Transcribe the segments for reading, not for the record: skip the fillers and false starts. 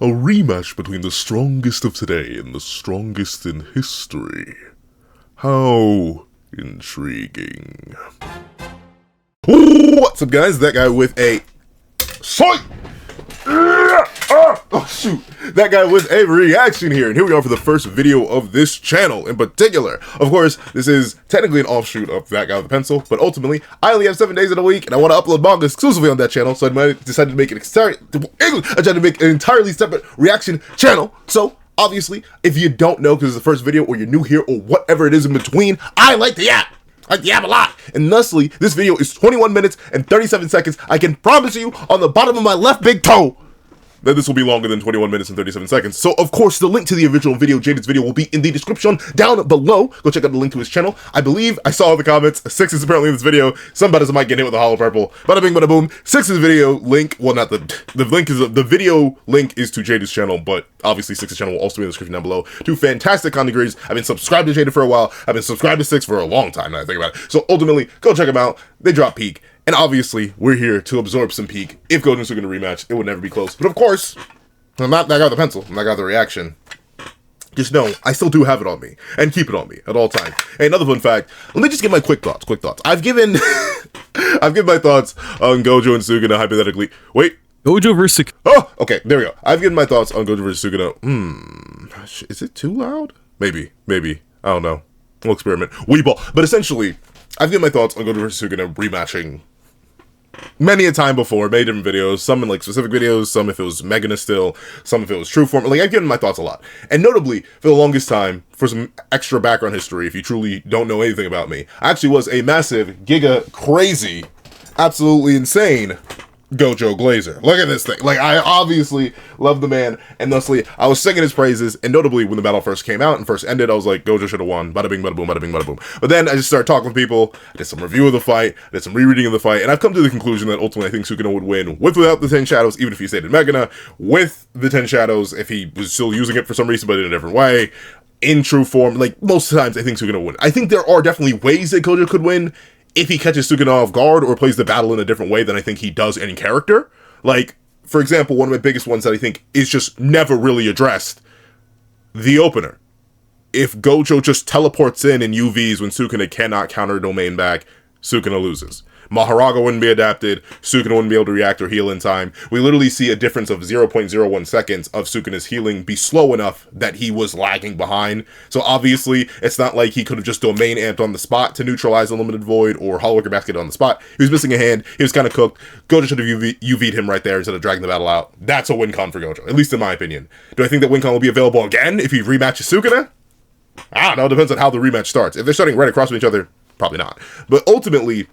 A rematch between the strongest of today and the strongest in history. How intriguing. What's up, guys? That guy with a... Sight! Oh, shoot. That guy with a reaction here. And here we are for the first video of this channel in particular. Of course, this is technically an offshoot of That Guy with a Pencil, but ultimately, I only have 7 days in a week, and I want to upload manga exclusively on that channel, so I decided to make an entirely separate reaction channel. So, obviously, if you don't know, because it's the first video, or you're new here, or whatever it is in between, I like the yap. I like the yap a lot. And thusly, this video is 21 minutes and 37 seconds. I can promise you, on the bottom of my left big toe, that this will be longer than 21 minutes and 37 seconds. So, of course, the link to the original video, Jaded's video, will be in the description down below. Go check out the link to his channel. I believe I saw in the comments, 6 is apparently in this video. Some betters might get hit with a hollow purple. Bada bing, bada boom. 6's video link, well, not the link is, the video link is to Jaded's channel, but obviously 6's channel will also be in the description down below. Two fantastic content creators. I've been subscribed to Jaded for a while. I've been subscribed to 6 for a long time now I think about it. So, ultimately, go check them out. They drop Peak. And obviously, we're here to absorb some Peak. If Gojo and Sukuna rematch, it would never be close. But of course, I'm not that guy with the pencil. I'm that guy with the reaction. Just know, I still do have it on me. And keep it on me at all times. Hey, another fun fact. Let me just give my quick thoughts. I've given my thoughts on Gojo and Sukuna hypothetically. Wait. Gojo versus Sukuna. Oh, okay. There we go. I've given my thoughts on Gojo versus Sukuna. Is it too loud? Maybe. I don't know. We'll experiment. Weeball. But essentially, I've given my thoughts on Gojo versus Sukuna rematching many a time before, many different videos, some in like specific videos, some if it was Megana still, some if it was true form. Like, I've given my thoughts a lot. And notably, for the longest time, for some extra background history, if you truly don't know anything about me, I actually was a massive, giga, crazy, absolutely insane Gojo Glazer. Look at this thing. Like, I obviously love the man, and thusly, I was singing his praises, and notably, when the battle first came out and first ended, I was like, Gojo should have won. Bada bing, bada boom, bada bing, bada boom. But then I just started talking with people, I did some review of the fight, I did some rereading of the fight, and I've come to the conclusion that ultimately I think Sukuna would win, with or without the 10 Shadows, even if he stayed in Megana, with the 10 Shadows, if he was still using it for some reason, but in a different way, in true form. Like, most of the times, I think Sukuna would win. I think there are definitely ways that Gojo could win, if he catches Sukuna off guard, or plays the battle in a different way than I think he does in character. Like, for example, one of my biggest ones that I think is just never really addressed, the opener. If Gojo just teleports in and UVs when Sukuna cannot counter domain back, Sukuna loses. Maharaga wouldn't be adapted, Sukuna wouldn't be able to react or heal in time. We literally see a difference of 0.01 seconds of Sukuna's healing be slow enough that he was lagging behind. So obviously, it's not like he could have just domain amped on the spot to neutralize Unlimited Void or Hollow Worker Basket on the spot. He was missing a hand, he was kind of cooked. Gojo should have UV'd him right there instead of dragging the battle out. That's a win con for Gojo, at least in my opinion. Do I think that win con will be available again if he rematches Sukuna? I don't know, it depends on how the rematch starts. If they're starting right across from each other, probably not. But ultimately,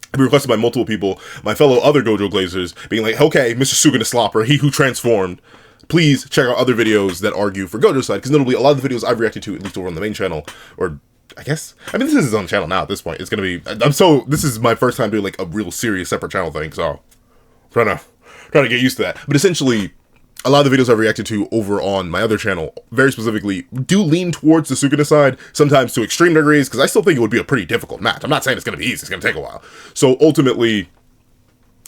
I've been requested by multiple people, my fellow other Gojo Glazers, being like, okay, Mr. Sukuna Slopper, he who transformed, please check out other videos that argue for Gojo's side, because notably, a lot of the videos I've reacted to, at least over on the main channel, or I guess, I mean, this is his own channel now at this point. It's gonna be, this is my first time doing like a real serious separate channel thing, so I'm trying to get used to that. But essentially, a lot of the videos I've reacted to over on my other channel, very specifically, do lean towards the Sukuna side, sometimes to extreme degrees, because I still think it would be a pretty difficult match. I'm not saying it's going to be easy, it's going to take a while. So ultimately,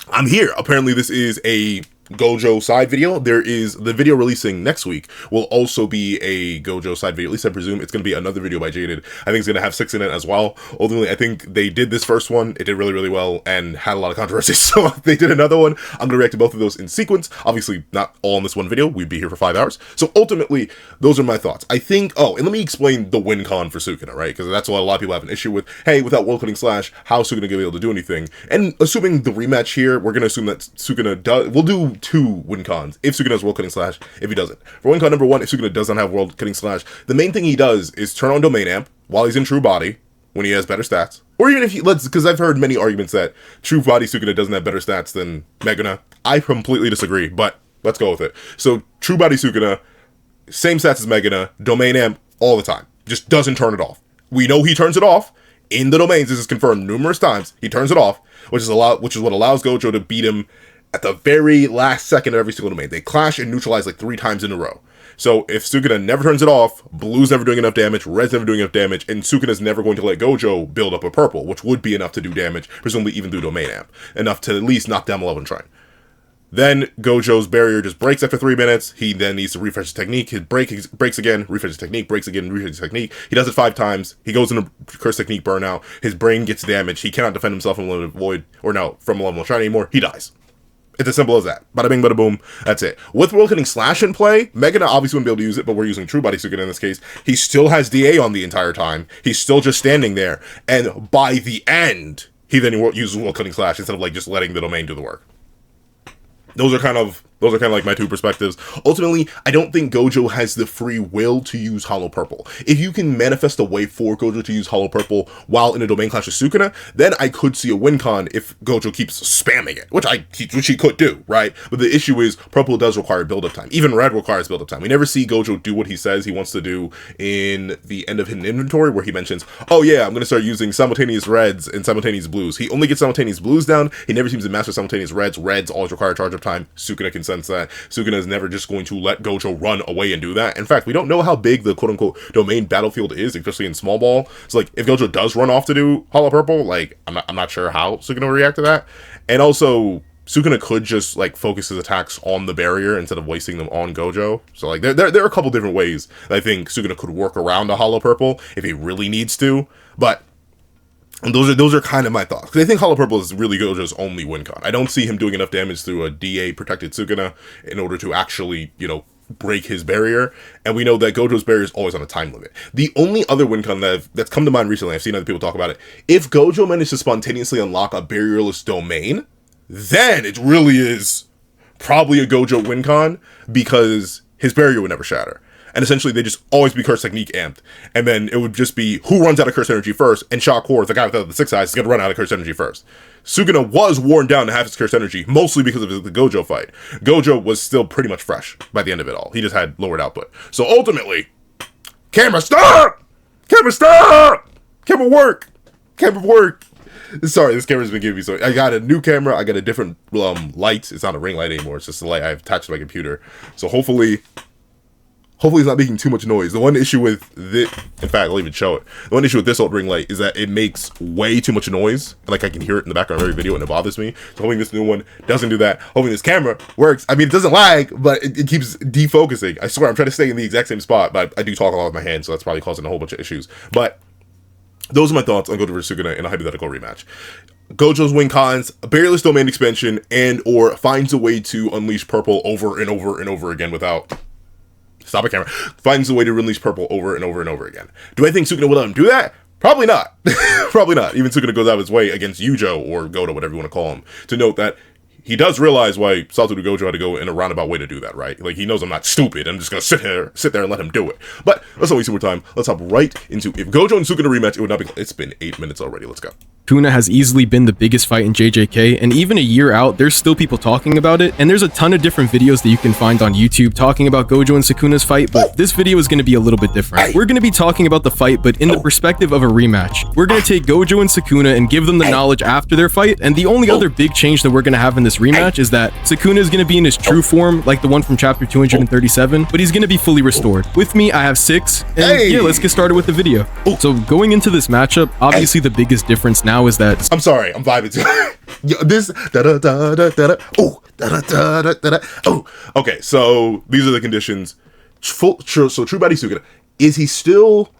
I'm here. Apparently this is a Gojo side video. There is the video releasing next week will also be a Gojo side video. At least I presume it's going to be another video by Jaded. I think it's going to have 6 in it as well. Ultimately, I think they did this first one. It did really, really well and had a lot of controversy. So they did another one. I'm going to react to both of those in sequence. Obviously, not all in this one video. We'd be here for 5 hours. So ultimately, those are my thoughts. I think, oh, and let me explain the win con for Sukuna, right? Because that's what a lot of people have an issue with. Hey, without world cutting slash, how is Sukuna going to be able to do anything? And assuming the rematch here, we're going to assume that Sukuna does, we'll do 2 win cons. If Sukuna has world cutting slash, if he doesn't. For win con number 1, if Sukuna does not have world cutting slash, the main thing he does is turn on domain amp while he's in true body, when he has better stats. Or even if he, because I've heard many arguments that true body Sukuna doesn't have better stats than Megana. I completely disagree, but let's go with it. So, true body Sukuna, same stats as Megana, domain amp all the time. Just doesn't turn it off. We know he turns it off. In the domains, this is confirmed numerous times. He turns it off, which is what allows Gojo to beat him at the very last second of every single domain. They clash and neutralize like 3 times in a row. So if Sukuna never turns it off, Blue's never doing enough damage, Red's never doing enough damage, and Sukuna's never going to let Gojo build up a purple, which would be enough to do damage, presumably even through domain amp. Enough to at least knock down the level and train. Then Gojo's barrier just breaks after 3 minutes. He then needs to refresh his technique. His breaks again, refresh his technique, breaks again, refresh his technique. He does it 5 times. He goes into curse technique burnout. His brain gets damaged. He cannot defend himself from Limited Void, or no, from Level of Shine anymore. He dies. It's as simple as that. Bada bing, bada boom. That's it. With World Cutting Slash in play, Megana obviously wouldn't be able to use it, but we're using True Body Sukuna in this case. He still has DA on the entire time. He's still just standing there. And by the end, he then uses World Cutting Slash instead of like just letting the domain do the work. Those are kind of like my 2 perspectives. Ultimately, I don't think Gojo has the free will to use Hollow Purple. If you can manifest a way for Gojo to use Hollow Purple while in a domain clash with Sukuna, then I could see a win con if Gojo keeps spamming it, which he could do, right? But the issue is Purple does require build-up time. Even Red requires build-up time. We never see Gojo do what he says he wants to do in the end of Hidden Inventory, where he mentions, oh yeah, I'm going to start using simultaneous Reds and simultaneous Blues. He only gets simultaneous Blues down. He never seems to master simultaneous Reds. Reds always require charge-up time. Sukuna can sense that. Sukuna is never just going to let Gojo run away and do that. In fact, we don't know how big the quote-unquote domain battlefield is, especially in small ball. So like, if Gojo does run off to do Hollow Purple, like, I'm not sure how Sukuna will react to that. And also, Sukuna could just like focus his attacks on the barrier instead of wasting them on Gojo. So like, there are a couple different ways that I think Sukuna could work around a Hollow Purple if he really needs to. But and those are kind of my thoughts. Because I think Hollow Purple is really Gojo's only win con. I don't see him doing enough damage through a DA protected Sukuna in order to actually, break his barrier. And we know that Gojo's barrier is always on a time limit. The only other win con that's come to mind recently, I've seen other people talk about it, if Gojo managed to spontaneously unlock a barrierless domain, then it really is probably a Gojo win con, because his barrier would never shatter. And essentially, they just always be Curse Technique amped. And then it would just be who runs out of Curse Energy first, and Shakur, the guy without the 6 eyes, is going to run out of Curse Energy first. Sukuna was worn down to half his Curse Energy, mostly because of the Gojo fight. Gojo was still pretty much fresh by the end of it all. He just had lowered output. So ultimately, camera stop! Camera stop! Camera work! Camera work! Sorry, this camera's been giving me so. I got a new camera. I got a different light. It's not a ring light anymore. It's just a light I've attached to my computer. So hopefully it's not making too much noise. The one issue with this, in fact, I'll even show it. The one issue with this old ring light is that it makes way too much noise. And like, I can hear it in the background of every video and it bothers me. So hoping this new one doesn't do that. Hoping this camera works. I mean, it doesn't lag, but it keeps defocusing. I swear, I'm trying to stay in the exact same spot, but I do talk a lot with my hands, so that's probably causing a whole bunch of issues. But those are my thoughts on Gojo vs Sukuna in a hypothetical rematch. Gojo's win cons, barrierless domain expansion, and or finds a way to unleash Purple over and over and over again without... Stop it, camera. Finds a way to release Purple over and over and over again. Do I think Sukuna will let him do that? Probably not. Probably not. Even Sukuna goes out of his way against Yujo, or Goto, whatever you want to call him, to note that he does realize why Satoru Gojo had to go in a roundabout way to do that, right? Like, he knows I'm not stupid. I'm just going to sit there and let him do it. But let's not waste more time. Let's hop right into, if Gojo and Sukuna rematch, it would not be... It's been 8 minutes already. Let's go. Sukuna has easily been the biggest fight in JJK, and even a year out, there's still people talking about it, and there's a ton of different videos that you can find on YouTube talking about Gojo and Sukuna's fight, but this video is going to be a little bit different. We're going to be talking about the fight, but in the perspective of a rematch. We're going to take Gojo and Sukuna and give them the knowledge after their fight, and the only other big change that we're going to have in this rematch is that Sukuna is going to be in his true form, like the one from chapter 237, but he's going to be fully restored. With me, I have 6, and yeah, let's get started with the video. So going into this matchup, obviously the biggest difference now is that... I'm sorry, I'm vibing to Yo, this okay, so these are the conditions. So True Body Sukuna, is he still...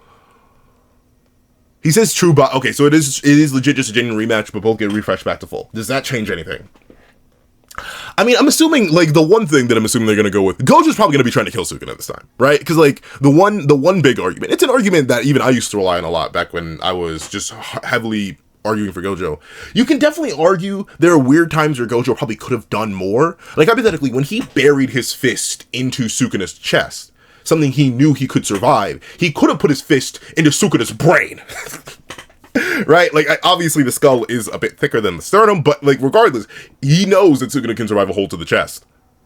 He says true body. Okay, so it is legit just a genuine rematch, but both get refreshed back to full. Does that change anything? I mean, I'm assuming, like, the one thing that I'm assuming they're going to go with, Gojo's probably going to be trying to kill Sukuna this time, right? Because, like, the one big argument, it's an argument that even I used to rely on a lot back when I was just heavily arguing for Gojo. You can definitely argue there are weird times where Gojo probably could have done more. Like, hypothetically, when he buried his fist into Sukuna's chest, something he knew he could survive, he could have put his fist into Sukuna's brain. Right? Like, obviously the skull is a bit thicker than the sternum, but, like, regardless, he knows that Sukuna can survive a hole to the chest.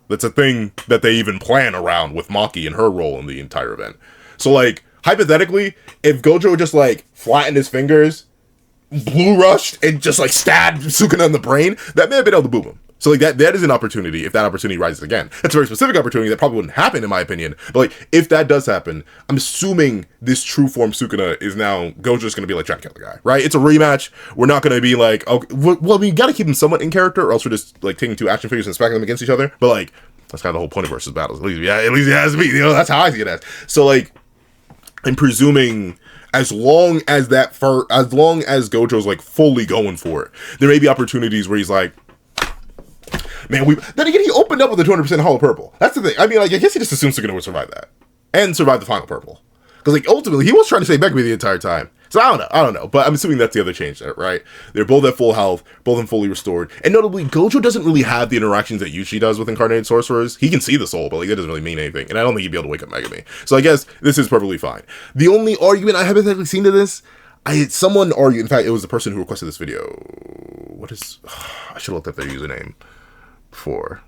That's a thing that they even plan around with Maki and her role in the entire event. So, like, hypothetically, if Gojo just, like, flattened his fingers, blue rushed, and just, like, stabbed Sukuna in the brain, that may have been able to boom him. So like that is an opportunity if that opportunity rises again. That's a very specific opportunity that probably wouldn't happen in my opinion. But like if that does happen, I'm assuming this true form Sukuna is now Gojo's gonna be like trying to kill the guy, right? It's a rematch. We're not gonna be like, okay, well, we gotta keep him somewhat in character, or else we're just like taking two action figures and smacking them against each other. But like that's kind of the whole point of versus battles. At least it has to be. You know, that's how I see it as. So like I'm presuming as long as Gojo's like fully going for it, there may be opportunities where he's like, man, then again, he opened up with a 200% hollow purple. That's the thing. I mean, like, I guess he just assumed Sukuna would survive that. And survive the final purple. Because, like, ultimately, he was trying to save Megumi the entire time. So, I don't know. But I'm assuming that's the other change there, right? They're both at full health, both fully restored. And notably, Gojo doesn't really have the interactions that Yuchi does with Incarnated Sorcerers. He can see the soul, but, like, that doesn't really mean anything. And I don't think he'd be able to wake up Megumi. So, I guess this is perfectly fine. The only argument I hypothetically seen to this, someone argued, in fact, it was the person who requested this video. I should have looked up their username. For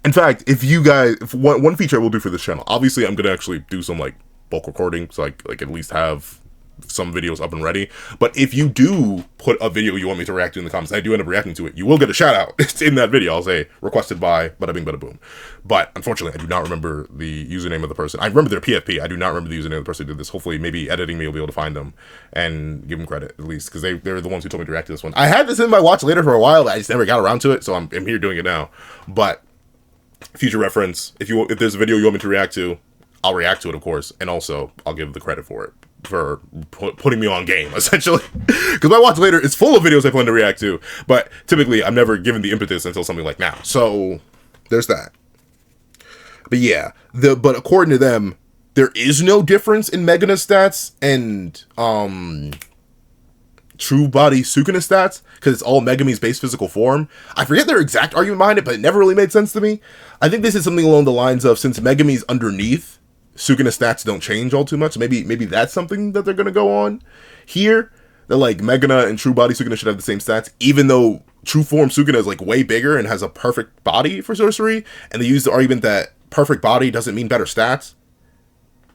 in fact, if you guys, if one feature I will do for this channel, obviously I'm gonna actually do some like bulk recording, so like at least have some videos up and ready. But if you do put a video you want me to react to in the comments, I do end up reacting to it, you will get a shout out. It's in that video. I'll say requested by bada bing bada boom. But unfortunately, I do not remember the username of the person. I remember their PFP. I do not remember the username of the person who did this. Hopefully, maybe editing me will be able to find them and give them credit at least, because they're the ones who told me to react to this one. I had this in my watch later for a while, but I just never got around to it, so I'm here doing it now. But future reference, if there's a video you want me to react to, I'll react to it, of course, and also I'll give the credit for it, for putting me on game, essentially. Because my watch later is full of videos I plan to react to, but typically I'm never given the impetus until something like now. So there's that. But yeah, but according to them, there is no difference in Megana stats and True Body Sukuna stats, because it's all Megumi's base physical form. I forget their exact argument behind it, but it never really made sense to me. I think this is something along the lines of, since Megumi's underneath, Sukuna stats don't change all too much. Maybe that's something that they're gonna go on here. That like Megana and True Body Sukuna should have the same stats, even though True Form Sukuna is like way bigger and has a perfect body for sorcery. And they use the argument that perfect body doesn't mean better stats,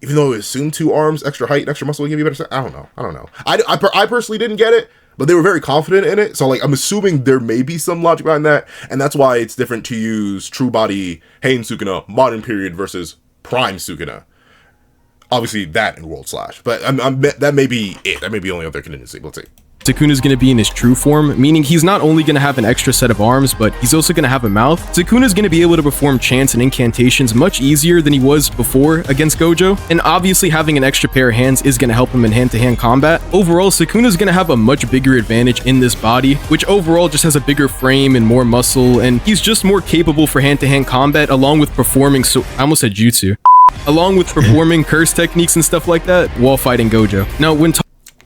even though it assumed 2 arms, extra height, and extra muscle would give you better stats. I don't know. I personally didn't get it, but they were very confident in it. So like I'm assuming there may be some logic behind that, and that's why it's different to use True Body Heian Sukuna modern period versus Prime Sukuna. Obviously that in World Slash, but that may be it. That may be the only other contingency. Let's see. Sukuna's going to be in his true form, meaning he's not only going to have an extra set of arms, but he's also going to have a mouth. Sukuna's going to be able to perform chants and incantations much easier than he was before against Gojo, and obviously having an extra pair of hands is going to help him in hand-to-hand combat. Overall, Sukuna's going to have a much bigger advantage in this body, which overall just has a bigger frame and more muscle, and he's just more capable for hand-to-hand combat, along with performing I almost said jutsu. Along with performing curse techniques and stuff like that while fighting Gojo.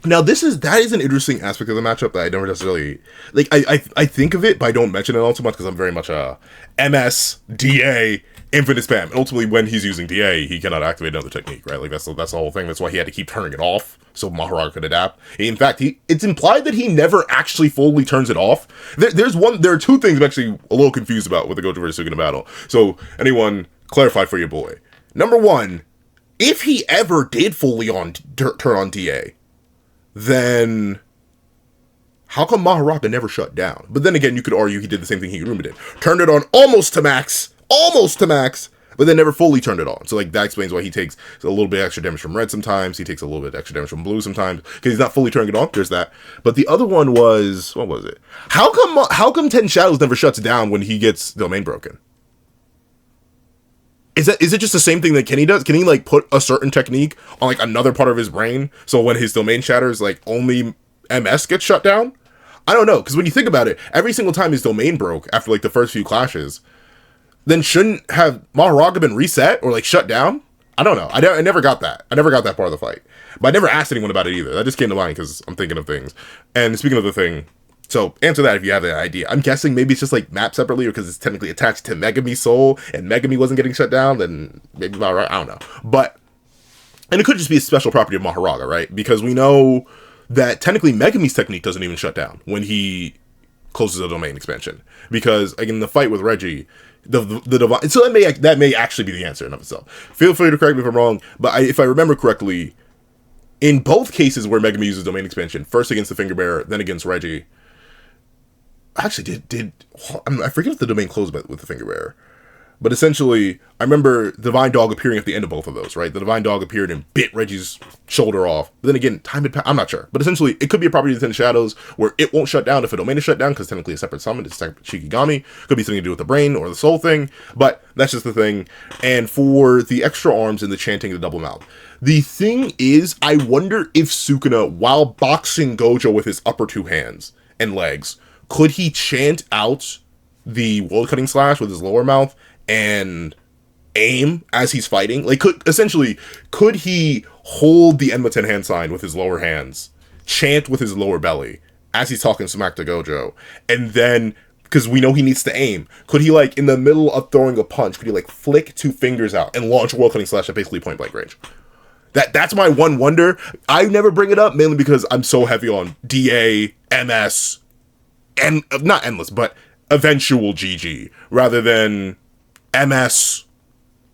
Now, that is an interesting aspect of the matchup that I never necessarily like. I think of it, but I don't mention it all too much because I'm very much a MS DA infinite spam. And ultimately, when he's using DA, he cannot activate another technique, right? Like that's the whole thing. That's why he had to keep turning it off so Mahoraga could adapt. In fact, it's implied that he never actually fully turns it off. There are 2 things I'm actually a little confused about with the Gojo vs Sukuna battle. So anyone, clarify for your boy. Number 1, if he ever did fully turn on DA, then how come Mahoraga never shut down? But then again, you could argue he did the same thing Higuruma did. Turned it on almost to max, but then never fully turned it on. So like that explains why he takes a little bit extra damage from red sometimes. He takes a little bit extra damage from blue sometimes, because he's not fully turning it on. There's that. But the other one was, what was it? How come Ten Shadows never shuts down when he gets domain broken? Is it just the same thing that Kenny does? Can he like put a certain technique on like another part of his brain, so when his domain shatters, like only MS gets shut down? I don't know, because when you think about it, every single time his domain broke after like the first few clashes, then shouldn't have Mahoraga been reset or like shut down? I don't know. I never got that. I never got that part of the fight, but I never asked anyone about it either. That just came to mind because I'm thinking of things. And speaking of the thing. So answer that if you have an idea. I'm guessing maybe it's just like mapped separately, or because it's technically attached to Megumi's soul and Megumi wasn't getting shut down, then maybe about right. I don't know. But, and it could just be a special property of Mahoraga, right? Because we know that technically Megumi's technique doesn't even shut down when he closes the domain expansion. Because again, the fight with Reggie, the divine, so that may actually be the answer in of itself. Feel free to correct me if I'm wrong, but if I remember correctly, in both cases where Megumi uses domain expansion, first against the Finger Bearer, then against Reggie, actually I forget if the domain closed with the finger bearer. But essentially, I remember Divine Dog appearing at the end of both of those, right? The Divine Dog appeared and bit Reggie's shoulder off. But then again, time had passed. I'm not sure. But essentially, it could be a property of the Ten Shadows where it won't shut down if a domain is shut down, because technically a separate summon, it's a separate Shikigami. Could be something to do with the brain or the soul thing. But that's just the thing. And for the extra arms and the chanting of the double mouth. The thing is, I wonder if Sukuna, while boxing Gojo with his upper two hands and legs, could he chant out the world-cutting slash with his lower mouth and aim as he's fighting? Like, could he hold the Enma 10 hand sign with his lower hands, chant with his lower belly as he's talking smack to Gojo, and then, because we know he needs to aim, could he, like, in the middle of throwing a punch, could he, like, flick two fingers out and launch a world-cutting slash at basically point-blank range? That's my one wonder. I never bring it up, mainly because I'm so heavy on DA, MS, and, not endless, but eventual GG, rather than MS,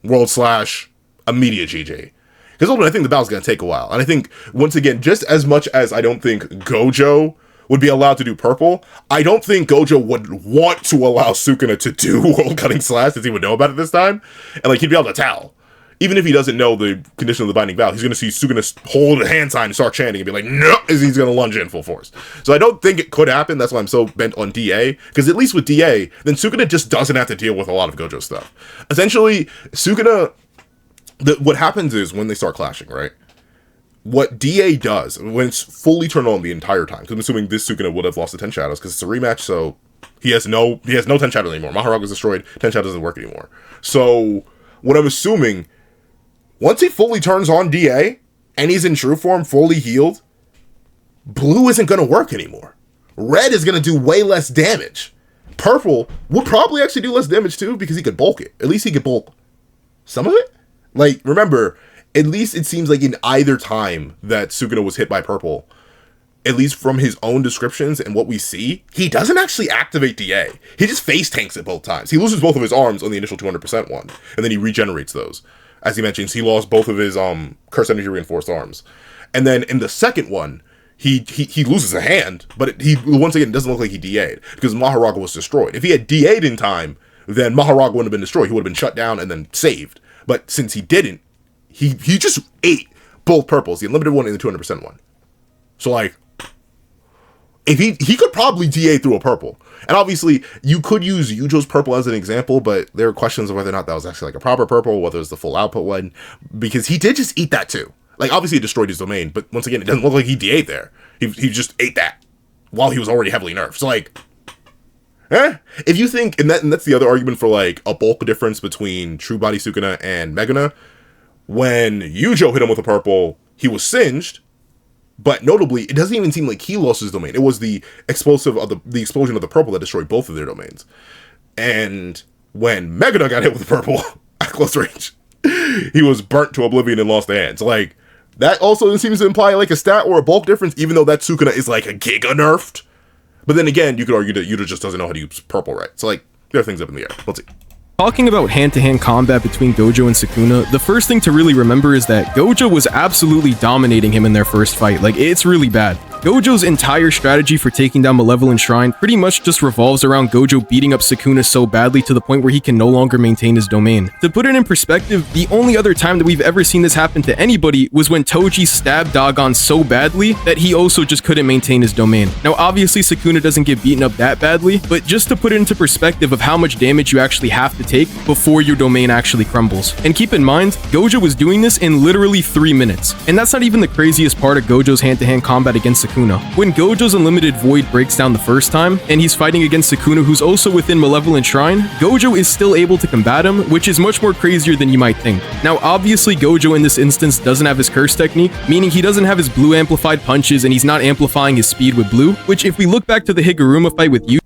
world slash, immediate GG. Because ultimately, I think the battle's going to take a while. And I think, once again, just as much as I don't think Gojo would be allowed to do purple, I don't think Gojo would want to allow Sukuna to do world cutting slash, since he would know about it this time. And, like, he'd be able to tell. Even if he doesn't know the condition of the binding vow, he's going to see Sukuna hold a hand sign and start chanting and be like, no, as he's going to lunge in full force. So I don't think it could happen. That's why I'm so bent on DA. Because at least with DA, then Sukuna just doesn't have to deal with a lot of Gojo stuff. Essentially, Sukuna, what happens is when they start clashing, right? What DA does, when it's fully turned on the entire time, because I'm assuming this Sukuna would have lost the 10 Shadows, because it's a rematch, so he has no 10 Shadows anymore. Maharaga's destroyed, 10 Shadows doesn't work anymore. So, what I'm assuming, once he fully turns on DA, and he's in true form, fully healed, blue isn't going to work anymore. Red is going to do way less damage. Purple would probably actually do less damage too, because he could bulk it. At least he could bulk some of it. Like, remember, at least it seems like in either time that Sukuna was hit by purple, at least from his own descriptions and what we see, he doesn't actually activate DA. He just face tanks it both times. He loses both of his arms on the initial 200% one, and then he regenerates those. As he mentions, he lost both of his Curse Energy Reinforced arms. And then in the second one, he loses a hand, but he once again doesn't look like he DA'd, because Maharaga was destroyed. If he had DA'd in time, then Maharaga wouldn't have been destroyed. He would have been shut down and then saved. But since he didn't, he just ate both purples, the unlimited one and the 200% one. So, like, if he could probably DA through a purple. And obviously, you could use Yujo's purple as an example, but there are questions of whether or not that was actually like a proper purple, whether it was the full output one, because he did just eat that too. Like, obviously it destroyed his domain, but once again, it doesn't look like he DA'd there. He just ate that while he was already heavily nerfed. So, like, if you think, and that's the other argument for, like, a bulk difference between True Body Sukuna and Megana, when Yujo hit him with a purple, he was singed. But notably, it doesn't even seem like he lost his domain. It was the explosive of the explosion of the purple that destroyed both of their domains. And when Megana got hit with the purple at close range, he was burnt to oblivion and lost the hands. Like, that also seems to imply like a stat or a bulk difference, even though that Sukuna is like a giga nerfed. But then again, you could argue that Yuta just doesn't know how to use purple right. So, like, there are things up in the air. Let's see. Talking about hand-to-hand combat between Gojo and Sukuna, the first thing to really remember is that Gojo was absolutely dominating him in their first fight. Like, it's really bad. Gojo's entire strategy for taking down Malevolent Shrine pretty much just revolves around Gojo beating up Sukuna so badly to the point where he can no longer maintain his domain. To put it in perspective, the only other time that we've ever seen this happen to anybody was when Toji stabbed Dagon so badly that he also just couldn't maintain his domain. Now, obviously, Sukuna doesn't get beaten up that badly, but just to put it into perspective of how much damage you actually have to take before your domain actually crumbles. And keep in mind, Gojo was doing this in literally 3 minutes. And that's not even the craziest part of Gojo's hand-to-hand combat against Sukuna. When Gojo's Unlimited Void breaks down the first time, and he's fighting against Sukuna who's also within Malevolent Shrine, Gojo is still able to combat him, which is much more crazier than you might think. Now, obviously, Gojo in this instance doesn't have his curse technique, meaning he doesn't have his blue amplified punches and he's not amplifying his speed with blue, which if we look back to the Higuruma fight with you.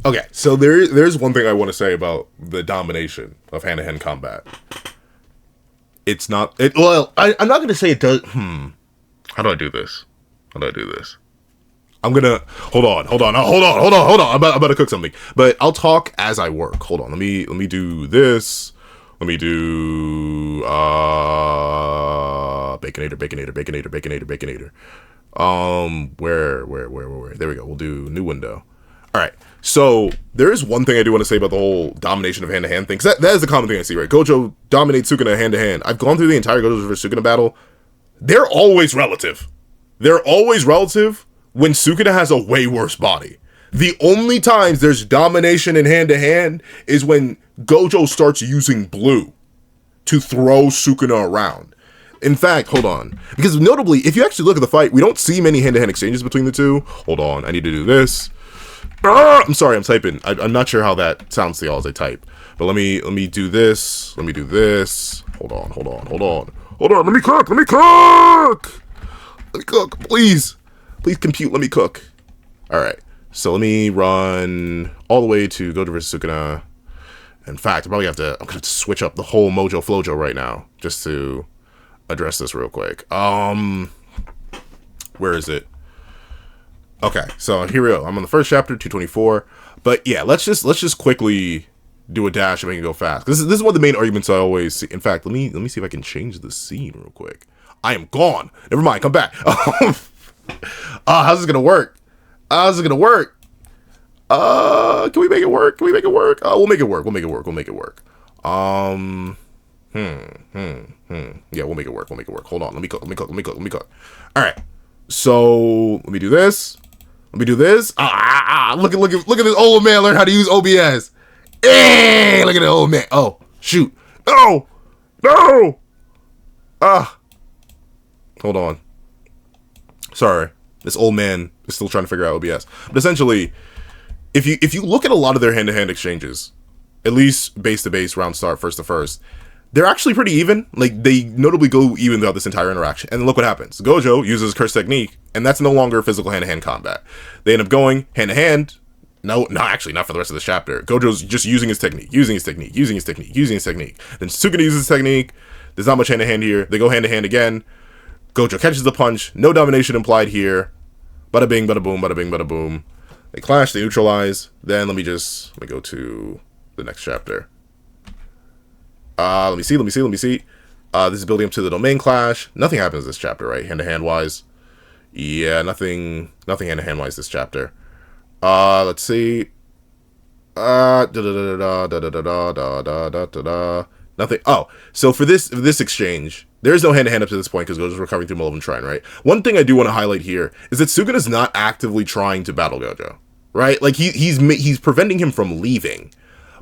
Okay, so there's one thing I want to say about the domination of hand-to-hand combat. It's not... I'm not going to say it does... How do I do this? I'm gonna... Hold on. I'm about to cook something. But I'll talk as I work. Hold on, let me do this. Let me do... Baconator. Where? There we go. We'll do new window. Alright, So there is one thing I do want to say about the whole domination of hand-to-hand thing, because that is the common thing I see, right? Gojo dominates Sukuna hand-to-hand. I've gone through the entire Gojo versus Sukuna battle. They're always relative. They're always relative when Sukuna has a way worse body. The only times there's domination in hand-to-hand is when Gojo starts using blue to throw Sukuna around. In fact, hold on. Because notably, if you actually look at the fight, we don't see many hand-to-hand exchanges between the two. Hold on, I need to do this. I'm sorry, I'm typing. I'm not sure how that sounds to y'all as I type. But let me do this. Let me do this. Hold on. Let me cook. Let me cook, please. Please compute, let me cook. Alright, so let me run all the way to Gojo vs Sukuna. In fact, I'm gonna have to switch up the whole Mojo Flojo right now, just to address this real quick. Where is it? Okay, so here we go. I'm on the first chapter, 224. But yeah, let's just quickly do a dash and make it go fast. This is one of the main arguments I always see. In fact, let me see if I can change the scene real quick. I am gone. Never mind, come back. How's this gonna work? Can we make it work? We'll make it work. Yeah, we'll make it work. Yeah, we'll make it work. Hold on. Let me cook. All right. So let me do this. Look at this old man learn how to use OBS. Hey, look at the old man. Oh, shoot. No. Hold on. Sorry. This old man is still trying to figure out OBS. But essentially, if you look at a lot of their hand-to-hand exchanges, at least base to base, round start, first to first, they're actually pretty even. Like, they notably go even throughout this entire interaction. And then look what happens. Gojo uses curse technique, and that's no longer physical hand-to-hand combat. They end up going hand-to-hand. No, actually, not for the rest of the chapter. Gojo's just using his technique. Then Sukuna uses his technique. There's not much hand-to-hand here. They go hand-to-hand again. Gojo catches the punch. No domination implied here. Bada bing, bada boom, bada bing, bada boom. They clash, they neutralize. Then let me go to the next chapter. Let me see. This is building up to the domain clash. Nothing happens this chapter, right? Hand-to-hand wise. Yeah, nothing hand-to-hand wise this chapter. Let's see. Nothing. Oh, so for this exchange, there's no hand-to-hand up to this point because Gojo's recovering through Malevolent Shrine, right? One thing I do want to highlight here is that Sukuna's not actively trying to battle Gojo, right? Like, he's preventing him from leaving,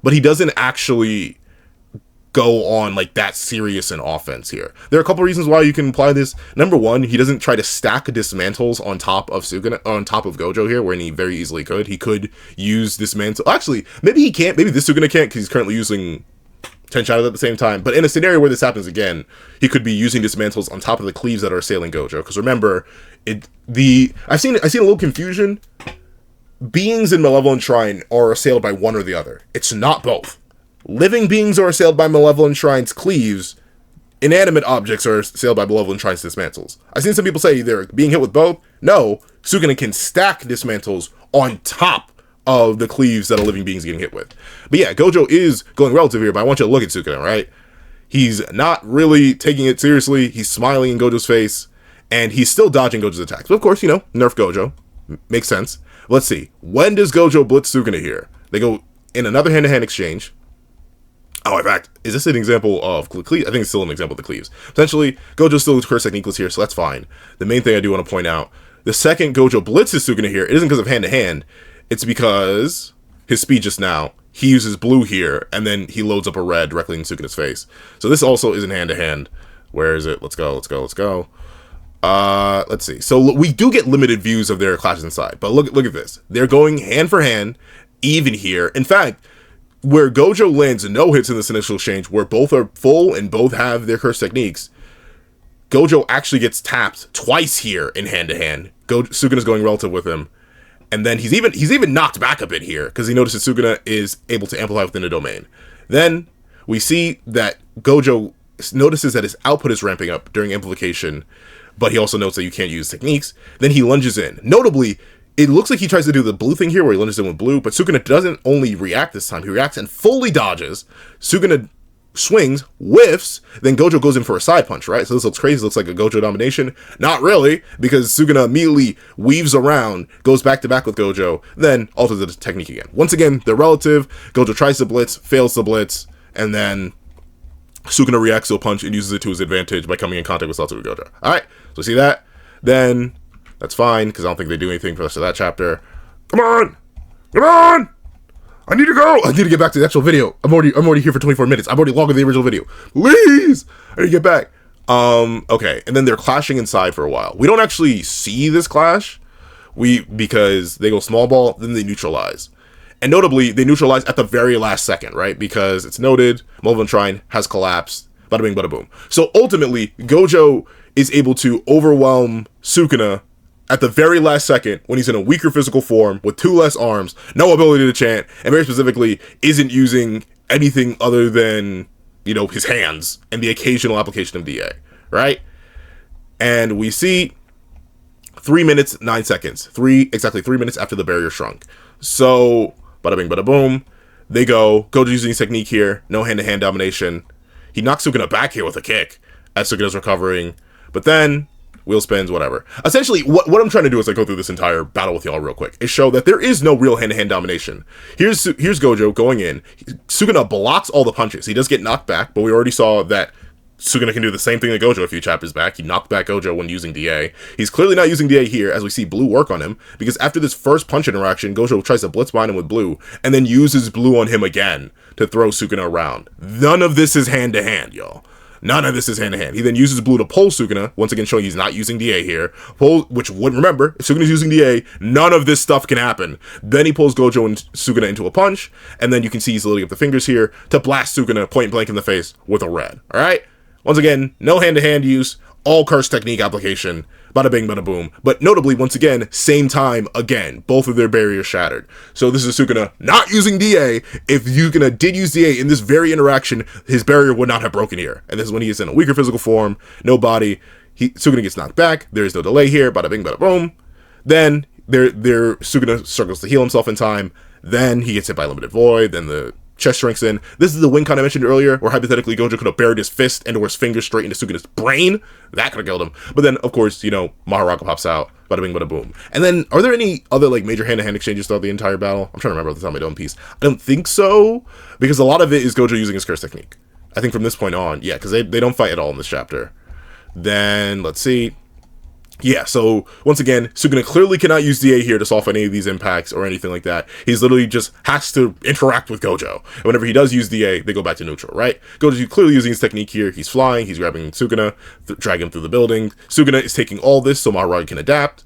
but he doesn't actually go on like that serious in offense here. There are a couple reasons why you can apply this. Number one, he doesn't try to stack dismantles on top of Sukuna, on top of Gojo here, when he very easily could. He could use dismantle. Actually, maybe he can't. Maybe this Sukuna can't because he's currently using 10 shadows at the same time. But in a scenario where this happens again, he could be using dismantles on top of the cleaves that are assailing Gojo. Because remember, I've seen a little confusion. Beings in Malevolent Shrine are assailed by one or the other. It's not both. Living beings are assailed by Malevolent Shrine's cleaves. Inanimate objects are assailed by Malevolent Shrine's dismantles. I've seen some people say they're being hit with both. No, Sukuna can stack dismantles on top of the cleaves that a living being's getting hit with. But yeah, Gojo is going relative here, but I want you to look at Sukuna, right? He's not really taking it seriously. He's smiling in Gojo's face, and he's still dodging Gojo's attacks. But of course, nerf Gojo. Makes sense. Let's see. When does Gojo blitz Sukuna here? They go in another hand-to-hand exchange. Oh, in fact, is this an example of cleaves? I think it's still an example of the cleaves. Potentially, Gojo still curse techniqueless here, so that's fine. The main thing I do want to point out, the second Gojo blitzes Sukuna here, it isn't because of hand-to-hand. It's because his speed just now, he uses blue here, and then he loads up a red directly in Sukuna's face. So this also isn't hand-to-hand. Where is it? Let's go. Let's see. So we do get limited views of their clashes inside, but look at this. They're going hand for hand, even here. In fact, where Gojo lands no hits in this initial exchange, where both are full and both have their curse techniques, Gojo actually gets tapped twice here in hand-to-hand. Sukuna's going relative with him. And then he's even knocked back a bit here, because he notices Sukuna is able to amplify within the domain. Then we see that Gojo notices that his output is ramping up during amplification, but he also notes that you can't use techniques. Then he lunges in. Notably, it looks like he tries to do the blue thing here, where he lunges in with blue, but Sukuna doesn't only react this time, he reacts and fully dodges. Sukuna swings, whiffs, then Gojo goes in for a side punch, right? So this looks crazy. It looks like a Gojo domination. Not really, because Sukuna immediately weaves around, goes back to back with Gojo, then alters the technique again. Once again, they're relative. Gojo tries to blitz, fails to blitz, and then Sukuna reacts to a punch and uses it to his advantage by coming in contact with Satoru Gojo. Alright, so see that? Then, that's fine, because I don't think they do anything for the rest of that chapter. Come on! Come on! I need to go! I need to get back to the actual video. I'm already here for 24 minutes. I've already logged in the original video. Please! I need to get back. Okay. And then they're clashing inside for a while. We don't actually see this clash. Because they go small ball, then they neutralize. And notably, they neutralize at the very last second, right? Because it's noted, Mullivan Shrine has collapsed. Bada bing, bada boom. So ultimately, Gojo is able to overwhelm Sukuna at the very last second when he's in a weaker physical form with 2 less arms, no ability to chant, and very specifically isn't using anything other than, his hands and the occasional application of DA, right? And we see 3 minutes, 9 seconds. Exactly 3 minutes after the barrier shrunk. So, bada bing, bada boom. They go. Gojo using his technique here. No hand-to-hand domination. He knocks Sukuna back here with a kick as Sukuna's recovering. But then wheel spins, whatever. Essentially, what I'm trying to do as I go through this entire battle with y'all real quick is show that there is no real hand-to-hand domination. Here's Gojo going in. Sukuna blocks all the punches. He does get knocked back, but we already saw that Sukuna can do the same thing to Gojo a few chapters back. He knocked back Gojo when using DA. He's clearly not using DA here, as we see Blue work on him, because after this first punch interaction, Gojo tries to blitz bind him with Blue, and then uses Blue on him again to throw Sukuna around. None of this is hand-to-hand, y'all. None of this is hand-to-hand. He then uses Blue to pull Sukuna, once again showing he's not using DA here. Which would remember, if Sukuna's using DA, none of this stuff can happen. Then he pulls Gojo and Sukuna into a punch, and then you can see he's loading up the fingers here to blast Sukuna point blank in the face with a red. Alright? Once again, no hand-to-hand use, all curse technique application, bada bing, bada boom. But notably, once again, same time again, both of their barriers shattered. So this is Sukuna not using DA. If Sukuna did use DA in this very interaction, his barrier would not have broken here. And this is when he is in a weaker physical form, no body. Sukuna gets knocked back. There is no delay here, bada bing, bada boom. Then Sukuna struggles to heal himself in time. Then he gets hit by Limited Void. Then the chest shrinks in. This is the win con I mentioned earlier, where hypothetically Gojo could have buried his fist and or his finger straight into Sukuna's brain. That could have killed him. But then, of course, Mahoraga pops out. Bada bing, bada boom. And then, are there any other, major hand-to-hand exchanges throughout the entire battle? I'm trying to remember off the top of my dome piece. I don't think so, because a lot of it is Gojo using his curse technique. I think from this point on, yeah, because they don't fight at all in this chapter. Then, let's see. Yeah, so, once again, Sukuna clearly cannot use DA here to solve any of these impacts or anything like that. He's literally just has to interact with Gojo. And whenever he does use DA, they go back to neutral, right? Gojo's clearly using his technique here. He's flying, he's grabbing Sukuna, dragging him through the building. Sukuna is taking all this so Mahoraga can adapt.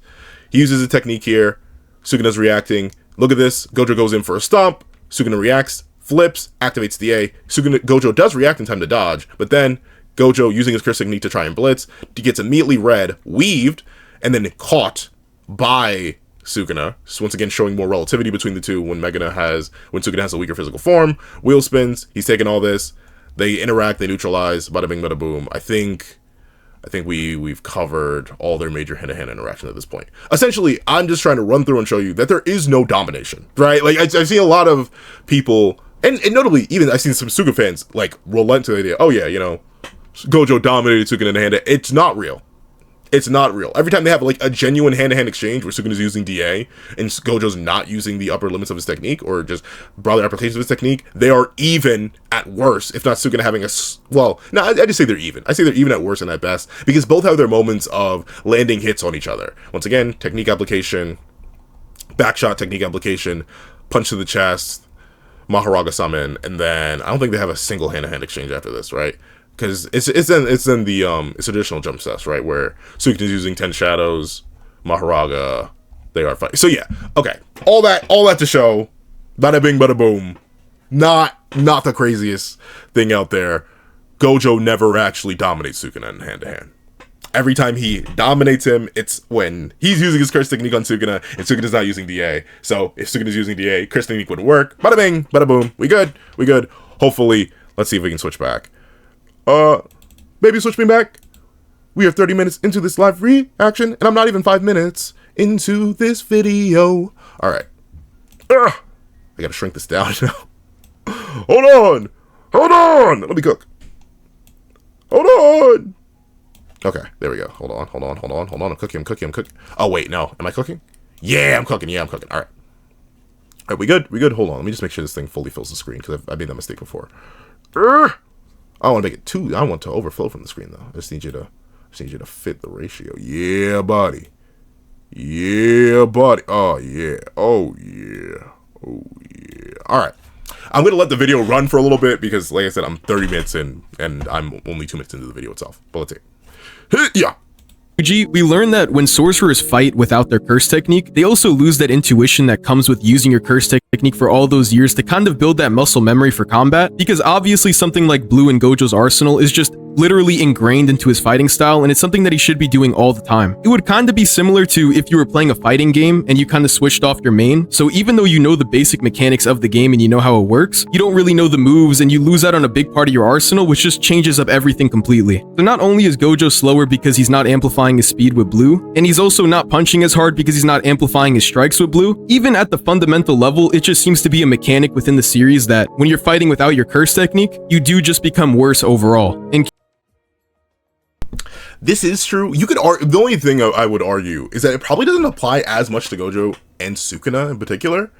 He uses a technique here. Sukuna's reacting. Look at this. Gojo goes in for a stomp. Sukuna reacts, flips, activates DA. Gojo does react in time to dodge, but then Gojo, using his curse technique to try and blitz, he gets immediately red, weaved, and then caught by Sukuna. So once again, showing more relativity between the two when Sukuna has a weaker physical form. Wheel spins, he's taking all this. They interact, they neutralize, bada bing, bada boom. I think we've covered all their major hand-to-hand interactions at this point. Essentially, I'm just trying to run through and show you that there is no domination, right? I've seen a lot of people, and notably, even I've seen some Suga fans, relent to the idea, oh yeah, Gojo dominated Sukuna in hand. It's not real. It's not real. Every time they have a genuine hand-to-hand exchange where Sukuna's using DA and Gojo's not using the upper limits of his technique or just broader applications of his technique, they are even at worst, if not Sukuna having I just say they're even. I say they're even at worst and at best because both have their moments of landing hits on each other. Once again, technique application, backshot technique application, punch to the chest, Mahoraga summon, and then I don't think they have a single hand-to-hand exchange after this, right? Because it's in the traditional jump sets, right, where Sukuna's using 10 shadows, Mahoraga, they are fighting. So yeah, okay, all that to show, bada bing, bada boom, not the craziest thing out there. Gojo never actually dominates Sukuna in hand to hand. Every time he dominates him, it's when he's using his curse technique on Sukuna, and Sukuna's not using DA. So if Sukuna's using DA, curse technique wouldn't work. Bada bing, bada boom, we good. Hopefully, let's see if we can switch back. Maybe switch me back. We are 30 minutes into this live reaction, and I'm not even 5 minutes into this video. Alright. I gotta shrink this down now. Hold on. Hold on! Let me cook. Hold on! Okay, there we go. Hold on. I'm cooking. Oh, wait, no. Am I cooking? Yeah, I'm cooking. All right. We good? Hold on. Let me just make sure this thing fully fills the screen, because I made that mistake before. I don't want to make it too... I don't want to overflow from the screen, though. I just need you to fit the ratio. Yeah, buddy. Oh, yeah. All right. I'm going to let the video run for a little bit because, like I said, I'm 30 minutes in and I'm only 2 minutes into the video itself. But let's see. Yeah. We learned that when sorcerers fight without their curse technique, they also lose that intuition that comes with using your curse technique for all those years to kind of build that muscle memory for combat, because obviously something like Blue in Gojo's arsenal is just literally ingrained into his fighting style, and it's something that he should be doing all the time. It would kind of be similar to if you were playing a fighting game and you kind of switched off your main, so even though you know the basic mechanics of the game and you know how it works, you don't really know the moves and you lose out on a big part of your arsenal, which just changes up everything completely. So not only is Gojo slower because he's not amplifying his speed with Blue, and he's also not punching as hard because he's not amplifying his strikes with Blue, even at the fundamental level, it just seems to be a mechanic within the series that when you're fighting without your curse technique, you do just become worse overall. And this is true. You could the only thing I would argue is that it probably doesn't apply as much to Gojo and Sukuna in particular.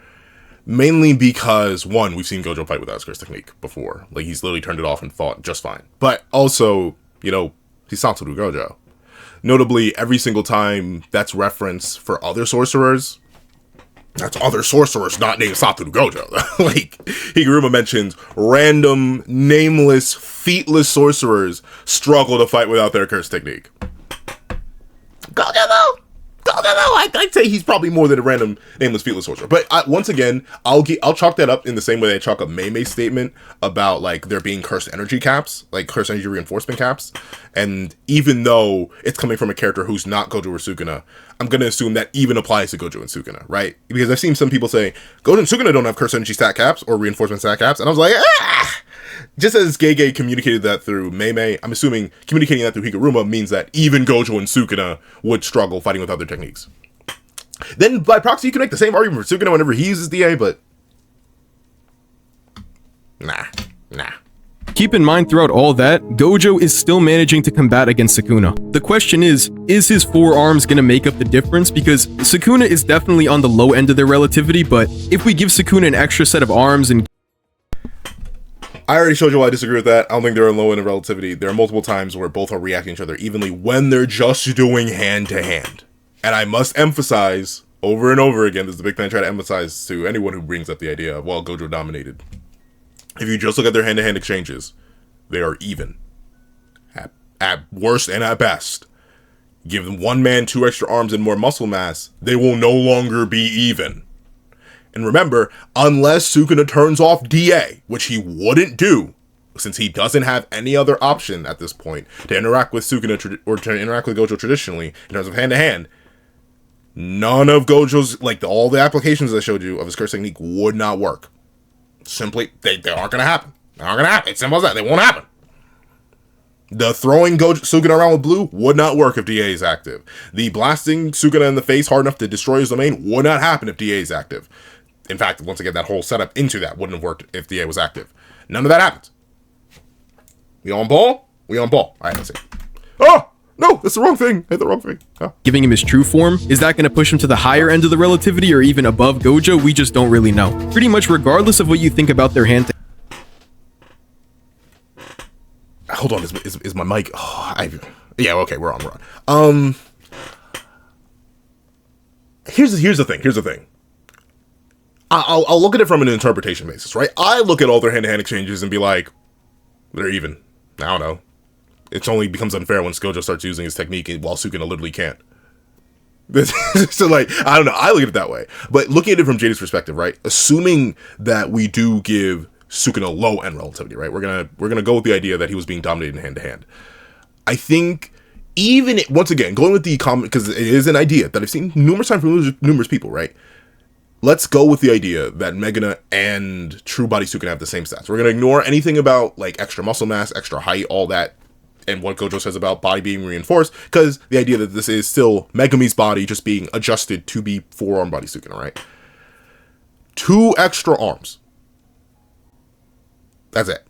Mainly because, one, we've seen Gojo fight without his curse technique before. Like, he's literally turned it off and fought just fine. But also, you know, he's Satoru Gojo. Notably, every single time that's reference for other sorcerers, that's other sorcerers not named Satoru Gojo. Like, Higuruma mentions random, nameless, featless sorcerers struggle to fight without their curse technique. Gojo, though, I'd say he's probably more than a random, nameless, featless sorcerer. But once again, I'll chalk that up in the same way that I chalk up Mei's statement about, like, there being cursed energy caps, like cursed energy reinforcement caps. And even though it's coming from a character who's not Gojo or Sukuna, I'm going to assume that even applies to Gojo and Sukuna, right? Because I've seen some people say, Gojo and Sukuna don't have cursed energy stat caps or reinforcement stat caps. And I was like, ah! Just as Gege communicated that through Mei, I'm assuming communicating that through Higuruma means that even Gojo and Sukuna would struggle fighting with other techniques. Then, by proxy, you can make the same argument for Sukuna whenever he uses DA, but... Nah. keep in mind throughout all that, Gojo is still managing to combat against Sukuna. The question is his forearms gonna make up the difference? Because Sukuna is definitely on the low end of their relativity, but if we give Sukuna an extra set of arms and... I already showed you why I disagree with that. I don't think they're in low end of relativity. There are multiple times where both are reacting to each other evenly when they're just doing hand-to-hand. And I must emphasize, over and over again, this is the big thing I try to emphasize to anyone who brings up the idea of, well, Gojo dominated. If you just look at their hand-to-hand exchanges, they are even. At worst and at best. Give them one man 2 extra arms and more muscle mass, they will no longer be even. And remember, unless Sukuna turns off DA, which he wouldn't do, since he doesn't have any other option at this point to interact with Sukuna or to interact with Gojo traditionally in terms of hand-to-hand, none of Gojo's, all the applications I showed you of his curse technique would not work. Simply, they aren't going to happen. They're not going to happen. It's simple as that. They won't happen. The throwing Sukuna around with blue would not work if DA is active. The blasting Sukuna in the face hard enough to destroy his domain would not happen if DA is active. In fact, once again, that whole setup into that wouldn't have worked if DA was active. None of that happens. We on ball? We on ball. All right, let's see. Oh! No, that's the wrong thing. I hit the wrong thing. Oh. Giving him his true form, is that going to push him to the higher end of the relativity or even above Gojo? We just don't really know. Pretty much regardless of what you think about their hand. Hold on, is my mic? Oh, yeah, okay, we're on. Here's the thing. I'll look at it from an interpretation basis, right? I look at all their hand-to-hand exchanges and be like, they're even. I don't know. It only becomes unfair when Gojo starts using his technique while Sukuna literally can't. So, I don't know. I look at it that way. But looking at it from Jaded's perspective, right? Assuming that we do give Sukuna low-end relativity, right? We're gonna go with the idea that he was being dominated in hand-to-hand. I think once again, going with the comment, because it is an idea that I've seen numerous times from numerous people, right? Let's go with the idea that Megana and True Body Sukuna have the same stats. We're gonna ignore anything about extra muscle mass, extra height, all that, and what Gojo says about body being reinforced, because the idea that this is still Megami's body just being adjusted to be 4-arm body Sukuna, right? 2 extra arms. That's it.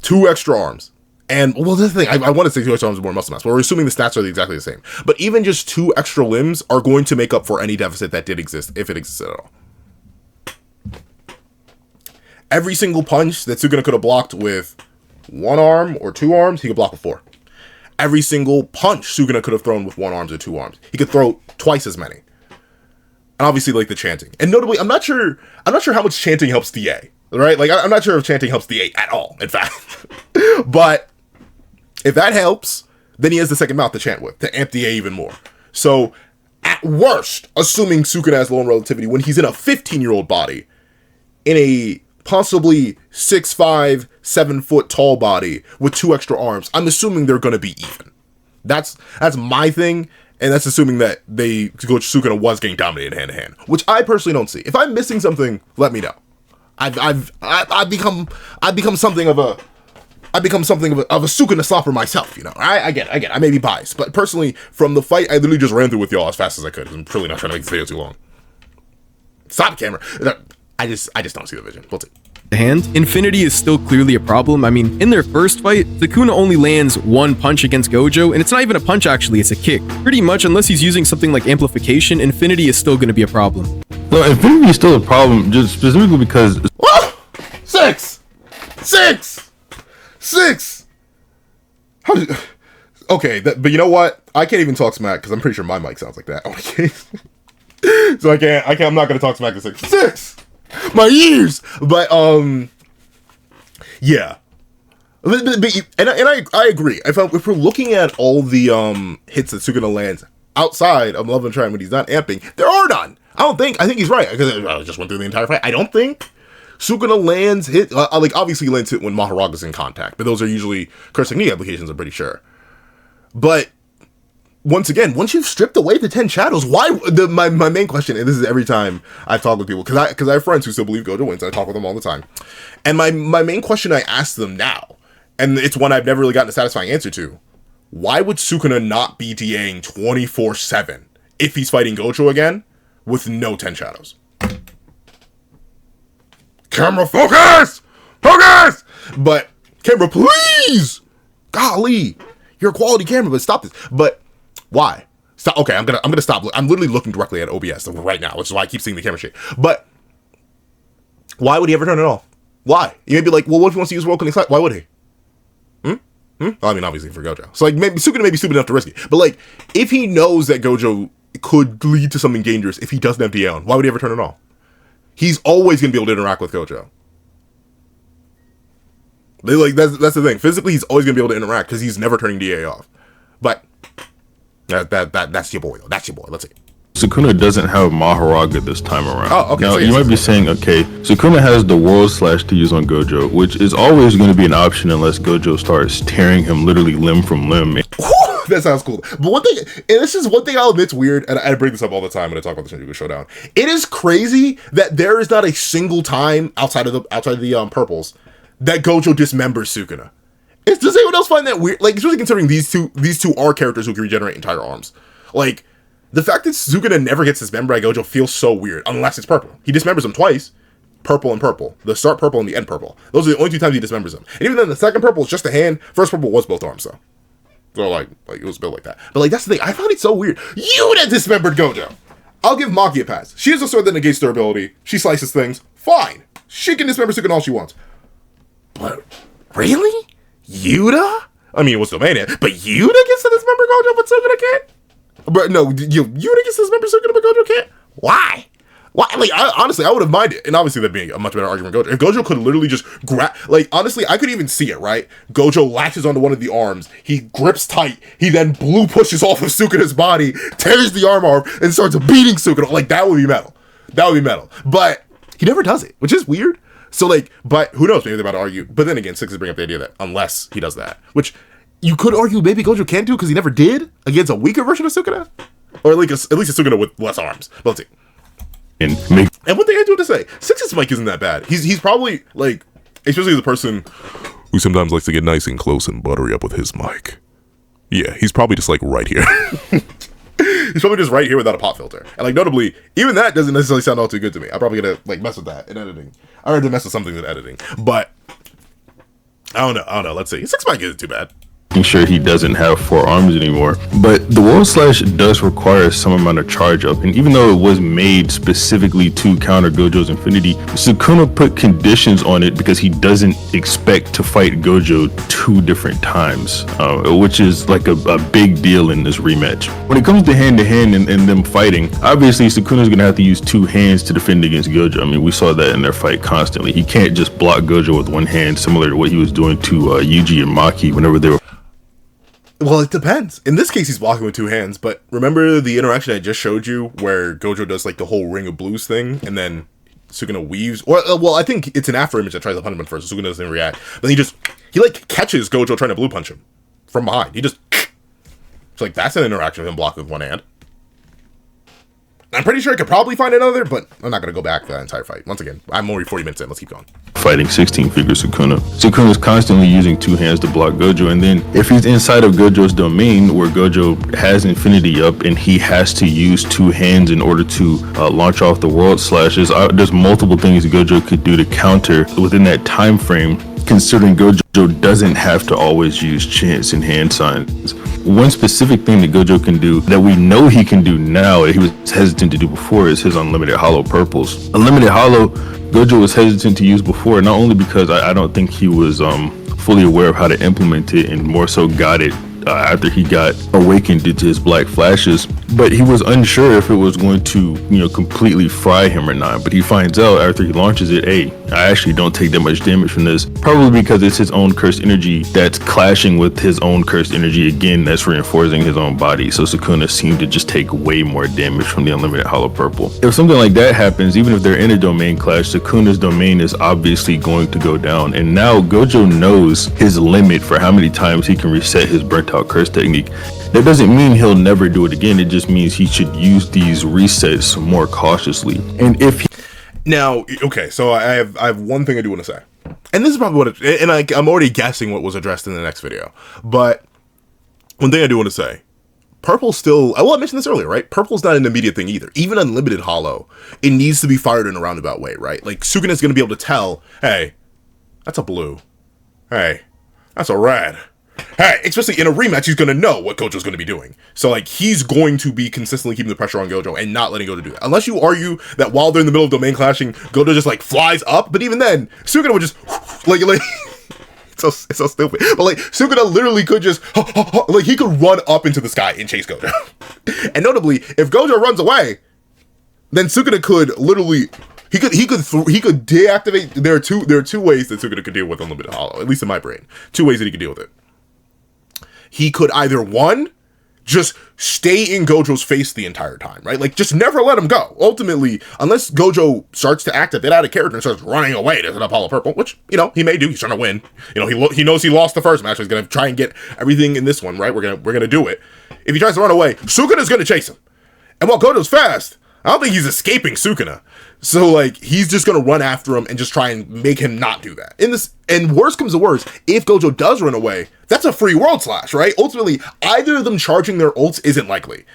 2 extra arms. And, well, this is the thing, I want to say 2 extra arms and more muscle mass, but we're assuming the stats are exactly the same. But even just 2 extra limbs are going to make up for any deficit that did exist, if it existed at all. Every single punch that Sukuna could have blocked with 1 arm or 2 arms, he could block with 4. Every single punch Sukuna could have thrown with 1 arm or 2 arms, he could throw twice as many. And obviously, like, the chanting. And notably, I'm not sure how much chanting helps DA, right? Like, I'm not sure if chanting helps DA at all, in fact. But if that helps, then he has the second mouth to chant with, to amp DA even more. So, at worst, assuming Sukuna has low in relativity, when he's in a 15-year-old body, in a possibly 6'5", 7 foot tall body with 2 extra arms, I'm assuming they're going to be even. That's my thing, and that's assuming that Gojo Sukuna was getting dominated hand to hand, which I personally don't see. If I'm missing something, let me know. I've become something of a Sukuna slopper myself, you know. I get it. I may be biased, but personally, from the fight, I literally just ran through with y'all as fast as I could. I'm really not trying to make this video too long. Stop camera. I just don't see the vision. We'll see. Hand, Infinity is still clearly a problem. I mean, in their first fight, Sukuna only lands 1 punch against Gojo, and it's not even a punch actually, it's a kick. Pretty much, unless he's using something like amplification, Infinity is still going to be a problem. No, Infinity is still a problem, just specifically because... Whoa! 6! Okay, but you know what? I can't even talk smack, because I'm pretty sure my mic sounds like that. Okay. So I'm not going to talk smack to 6! My ears! But, yeah. And I agree. If we're looking at all the hits that Sukuna lands outside of Love and Trying when he's not amping, there are none. I think he's right, because I just went through the entire fight. I don't think Sukuna lands hit, like, obviously he lands hit when Maharaga's in contact, but those are usually curse technique applications, I'm pretty sure. But, once again, once you've stripped away the 10 shadows, why, my main question, and this is every time I talk with people, because I have friends who still believe Gojo wins, I talk with them all the time, and my main question I ask them now, and it's one I've never really gotten a satisfying answer to, why would Sukuna not be DAing 24/7 if he's fighting Gojo again with no 10 shadows? Camera focus! Focus! But, camera, please! Golly! You're a quality camera, but stop this. But, why? Stop. Okay, I'm gonna stop. I'm literally looking directly at OBS right now, which is why I keep seeing the camera shake. But, why would he ever turn it off? Why? You may be like, well, what if he wants to use World Connect Sight? Why would he? Well, I mean, obviously for Gojo. So, like, maybe Sukuna may be stupid enough to risk it. But, like, if he knows that Gojo could lead to something dangerous if he doesn't have DA on, why would he ever turn it off? He's always going to be able to interact with Gojo. That's the thing. Physically, he's always going to be able to interact because he's never turning DA off. But that's your boy, though. That's your boy. Let's see. Sukuna doesn't have Maharaga this time around. Oh, okay. Now, So you might be saying, okay, Sukuna has the world slash to use on Gojo, which is always going to be an option unless Gojo starts tearing him literally limb from limb. That sounds cool. But one thing, and this is one thing I'll admit's weird, and I bring this up all the time when I talk about the Shinjuku Showdown. It is crazy that there is not a single time outside of the purples that Gojo dismembers Sukuna. Does anyone else find that weird? Like, especially considering these two are characters who can regenerate entire arms. Like, the fact that Sukuna never gets dismembered by Gojo feels so weird, unless it's purple. He dismembers him twice, purple and purple. The start purple and the end purple. Those are the only 2 times he dismembers him. And even then, the second purple is just a hand. First purple was both arms, though. So, like it was built like that. But, like, that's the thing. I found it so weird. Yuta dismembered Gojo. I'll give Maki a pass. She has a sword that negates durability. She slices things. Fine. She can dismember Sukuna all she wants. But, really? Yuta? I mean, it was still made it. But Yuta gets to dismember Gojo, but Sukuna can't? But no, Yuta gets to dismember Sukuna, but Gojo can't? Why? Why? Like, honestly, I would have minded. And obviously, that'd be a much better argument for Gojo. If Gojo could literally just grab... Like, honestly, I could even see it, right? Gojo latches onto one of the arms. He grips tight. He then blue pushes off of Sukuna's body, tears the arm off, and starts beating Sukuna. Like, that would be metal. That would be metal. But he never does it, which is weird. So, like, but who knows? Maybe they're about to argue. But then again, Six is bringing up the idea that unless he does that, which you could argue maybe Gojo can't do because he never did against a weaker version of Sukuna. Or at least a Sukuna with less arms. But let's see. And one thing I do have to say, Six's mic isn't that bad. He's probably, like, especially the person who sometimes likes to get nice and close and buttery up with his mic. Yeah, he's probably just, like, right here. He's probably just right here without a pop filter. And, like, notably, even that doesn't necessarily sound all too good to me. I'm probably gonna, like, mess with that in editing. I already mess with something in editing. But I don't know. Let's see. 6-pack isn't too bad. Making sure he doesn't have 4 arms anymore. But the World Slash does require some amount of charge up, and even though it was made specifically to counter Gojo's Infinity, Sukuna put conditions on it because he doesn't expect to fight Gojo 2 different times, which is like a big deal in this rematch. When it comes to hand-to-hand and them fighting, obviously Sukuna's gonna have to use 2 hands to defend against Gojo. I mean, we saw that in their fight constantly. He can't just block Gojo with 1 hand, similar to what he was doing to Yuji and Maki whenever they were. Well, it depends. In this case, he's blocking with 2 hands, but remember the interaction I just showed you where Gojo does like the whole ring of blues thing, and then Sukuna weaves, or well, I think it's an after image that tries to punch him first, so Sukuna doesn't react. But then he like catches Gojo trying to blue punch him from behind. It's like, that's an interaction of him blocking with 1 hand. I'm pretty sure I could probably find another, but I'm not going to go back that entire fight. Once again, I'm already 40 minutes in. Let's keep going. Fighting 16-figure Sukuna. Sukuna's constantly using 2 hands to block Gojo, and then if he's inside of Gojo's domain where Gojo has Infinity up and he has to use 2 hands in order to launch off the World Slashes, there's multiple things Gojo could do to counter within that time frame, considering Gojo doesn't have to always use chants and hand signs. One specific thing that Gojo can do that we know he can do now that he was hesitant to do before is his unlimited hollow purples. Unlimited hollow, Gojo was hesitant to use before, not only because I don't think he was fully aware of how to implement it, and more so got it after he got awakened due to his black flashes, but he was unsure if it was going to, completely fry him or not. But he finds out after he launches it, hey, I actually don't take that much damage from this, probably because it's his own cursed energy that's clashing with his own cursed energy again, that's reinforcing his own body. So Sukuna seemed to just take way more damage from the unlimited hollow purple. If something like that happens, even if they're in a domain clash, Sukuna's domain is obviously going to go down, and now Gojo knows his limit for how many times he can reset his burnt out curse technique. That doesn't mean he'll never do it again. It just means he should use these resets more cautiously. And if he... Now, okay, so I have one thing I do want to say, and this is probably what it, and I'm already guessing what was addressed in the next video, but one thing I do want to say, purple still, I mentioned this earlier, right? Purple's not an immediate thing either. Even unlimited hollow, it needs to be fired in a roundabout way, right? Like, Sukuna's going to be able to tell, hey, that's a blue. Hey, that's a red. Hey, especially in a rematch, he's going to know what Gojo's going to be doing. So, like, he's going to be consistently keeping the pressure on Gojo and not letting Gojo do that. Unless you argue that while they're in the middle of domain clashing, Gojo just, like, flies up. But even then, Sukuna would just, like it's so stupid. But, like, Sukuna literally could just, like, he could run up into the sky and chase Gojo. And notably, if Gojo runs away, then Sukuna could literally... He could deactivate. There are two ways that Sukuna could deal with unlimited hollow, at least in my brain. 2 ways that he could deal with it. He could either, 1, just stay in Gojo's face the entire time, right? Like, just never let him go. Ultimately, unless Gojo starts to act a bit out of character and starts running away to set up Hollow Purple, which, he may do. He's trying to win. He knows he lost the first match, so he's going to try and get everything in this one, right? We're gonna do it. If he tries to run away, Sukuna's going to chase him. And while Gojo's fast, I don't think he's escaping Sukuna. So, like, he's just going to run after him and just try and make him not do that. And worst comes to worst, if Gojo does run away, that's a free World Slash, right? Ultimately, either of them charging their ults isn't likely.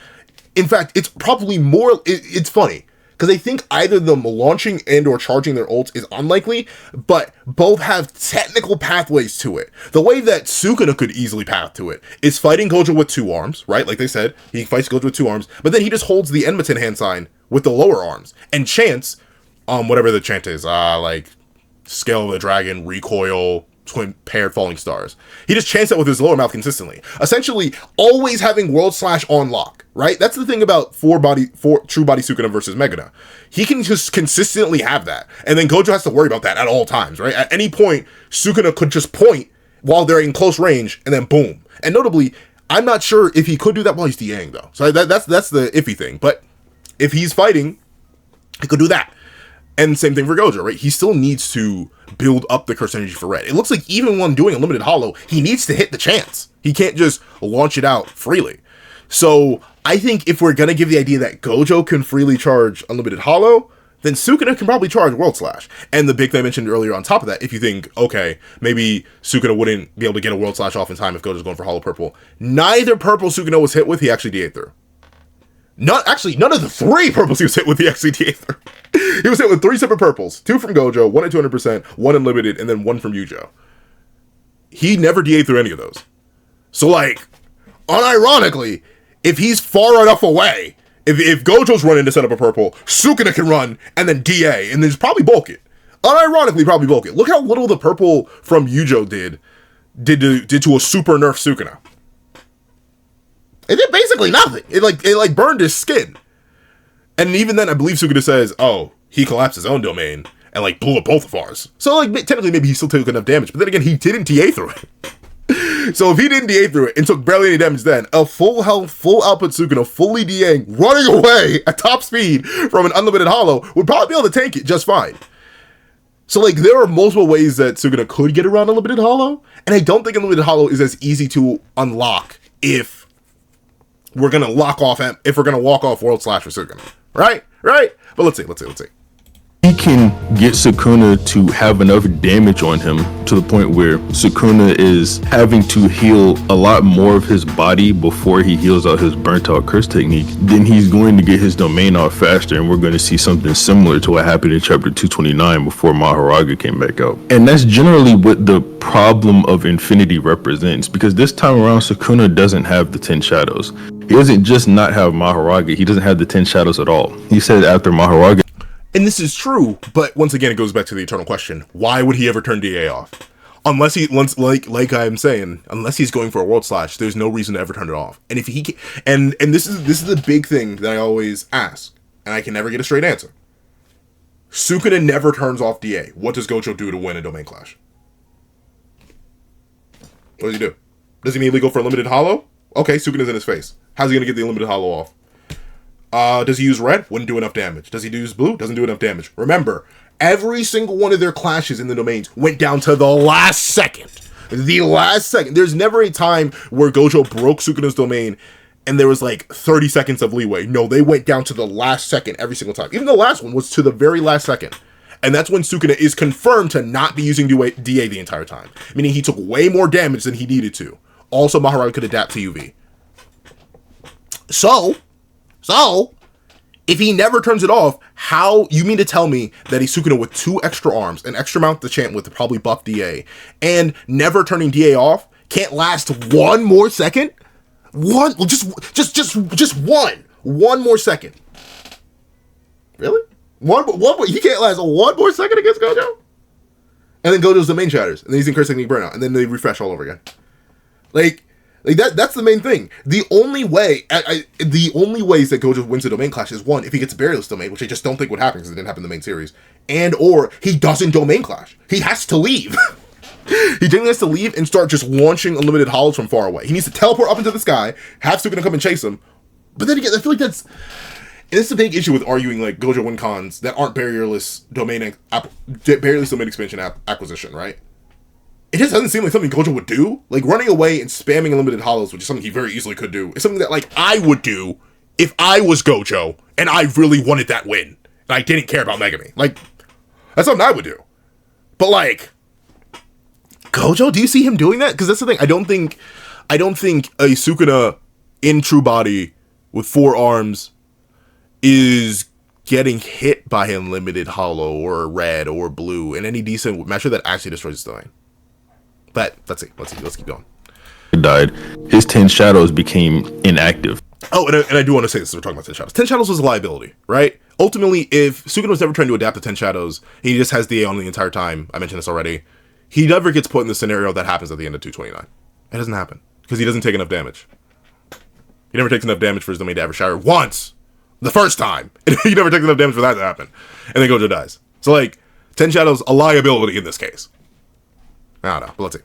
In fact, it's probably more... It's funny, because I think either them launching and or charging their ults is unlikely, but both have technical pathways to it. The way that Sukuna could easily path to it is fighting Gojo with 2 arms, right? Like they said, he fights Gojo with 2 arms, but then he just holds the Enmatan hand sign with the lower arms and chants whatever the chant is, like Scale of the Dragon, Recoil, Twin Paired Falling Stars. He just chants that with his lower mouth consistently, essentially always having World Slash on lock, right? That's the thing about True Body Sukuna versus Megana. He can just consistently have that, and then Gojo has to worry about that at all times, right? At any point, Sukuna could just point while they're in close range, and then boom. And notably, I'm not sure if he could do that while he's DAing though. So that's the iffy thing. But if he's fighting, he could do that. And same thing for Gojo, right? He still needs to build up the curse energy for red. It looks like even when doing Unlimited Hollow, he needs to hit the chance. He can't just launch it out freely. So I think if we're going to give the idea that Gojo can freely charge Unlimited Hollow, then Sukuna can probably charge World Slash. And the big thing I mentioned earlier on top of that, if you think, okay, maybe Sukuna wouldn't be able to get a World Slash off in time if Gojo's going for Hollow Purple. Neither purple Sukuna was hit with, he actually DA'd through. None of the 3 purples he was hit with, he actually DA'd through. He was hit with 3 separate purples. 2 from Gojo, 1 at 200%, 1 unlimited, and then 1 from Yujo. he never DA'd through any of those. So, like, unironically, if he's far enough away, if Gojo's running to set up a purple, Sukuna can run and then DA, and then just probably bulk it. Unironically, probably bulk it. Look how little the purple from Yujo did to a super nerf Sukuna. It did basically nothing. It burned his skin. And even then, I believe Sukuna says, oh, he collapsed his own domain and, like, blew up both of ours. So, like, technically, maybe he still took enough damage. But then again, he didn't DA through it. So if he didn't DA through it and took barely any damage then, a full health, full output Sukuna, fully DAing, running away at top speed from an unlimited hollow would probably be able to tank it just fine. So, like, there are multiple ways that Sukuna could get around unlimited hollow, and I don't think unlimited hollow is as easy to unlock if we're gonna walk off World Slash for Sukuna. Right? But let's see. He can get Sukuna to have enough damage on him to the point where Sukuna is having to heal a lot more of his body before he heals out his burnt out curse technique. Then he's going to get his domain off faster, and we're going to see something similar to what happened in chapter 229 before Mahoraga came back out. And that's generally what the problem of Infinity represents, because this time around Sukuna doesn't have the 10 shadows. He doesn't just not have Mahoraga, he doesn't have the 10 shadows at all. He said after Mahoraga. And this is true, but once again, it goes back to the eternal question. Why would he ever turn DA off? Unless like I'm saying, unless he's going for a World Slash, there's no reason to ever turn it off. And if he can, and this is the big thing that I always ask, and I can never get a straight answer. Sukuna never turns off DA. What does Gojo do to win a domain clash? What does he do? Does he immediately go for a limited hollow? Okay, Sukuna's in his face. How's he gonna get the limited hollow off? Does he use red? Wouldn't do enough damage. Does he use blue? Doesn't do enough damage. Remember, every single one of their clashes in the domains went down to the last second. The last second. There's never a time where Gojo broke Sukuna's domain and there was like 30 seconds of leeway. No, they went down to the last second every single time. Even the last one was to the very last second. And that's when Sukuna is confirmed to not be using DA the entire time. Meaning he took way more damage than he needed to. Also, Mahoraga could adapt to UV. So, if he never turns it off, how you mean to tell me that he's Sukuna with 2 extra arms, an extra mount to chant with to probably buff DA, and never turning DA off can't last 1 more second? Just one more second. Really? One, he can't last 1 more second against Gojo? And then Gojo's domain shatters, and then he's in curse technique burnout, and then they refresh all over again. Like that's the main thing. The only way ways that Gojo wins a domain clash is 1, if he gets a barrierless domain, which I just don't think would happen because it didn't happen in the main series, and or he doesn't domain clash. He has to leave. He genuinely has to leave and start just launching unlimited hollows from far away. He needs to teleport up into the sky, have Sukuna come and chase him. But then again, I feel like that's a big issue with arguing like Gojo win cons that aren't barrierless domain expansion acquisition, right? It just doesn't seem like something Gojo would do. Like, running away and spamming unlimited hollows, which is something he very easily could do, is something that, like, I would do if I was Gojo and I really wanted that win. And I didn't care about Megami. Like, that's something I would do. But, like, Gojo, do you see him doing that? Because that's the thing. I don't think a Sukuna in true body with 4 arms is getting hit by a limited hollow or red or blue in any decent measure that actually destroys his domain. But let's keep going. Died. His 10 shadows became inactive. Oh, and I do want to say this as we're talking about 10 shadows. 10 shadows was a liability, right? Ultimately, if Sukuna was never trying to adapt to 10 shadows, he just has DA on the entire time. I mentioned this already. He never gets put in the scenario that happens at the end of 229. It doesn't happen because he doesn't take enough damage. He never takes enough damage for his domain to ever shatter once. The first time. He never takes enough damage for that to happen. And then Gojo dies. So, like, 10 shadows, a liability in this case. I don't know, but let's see.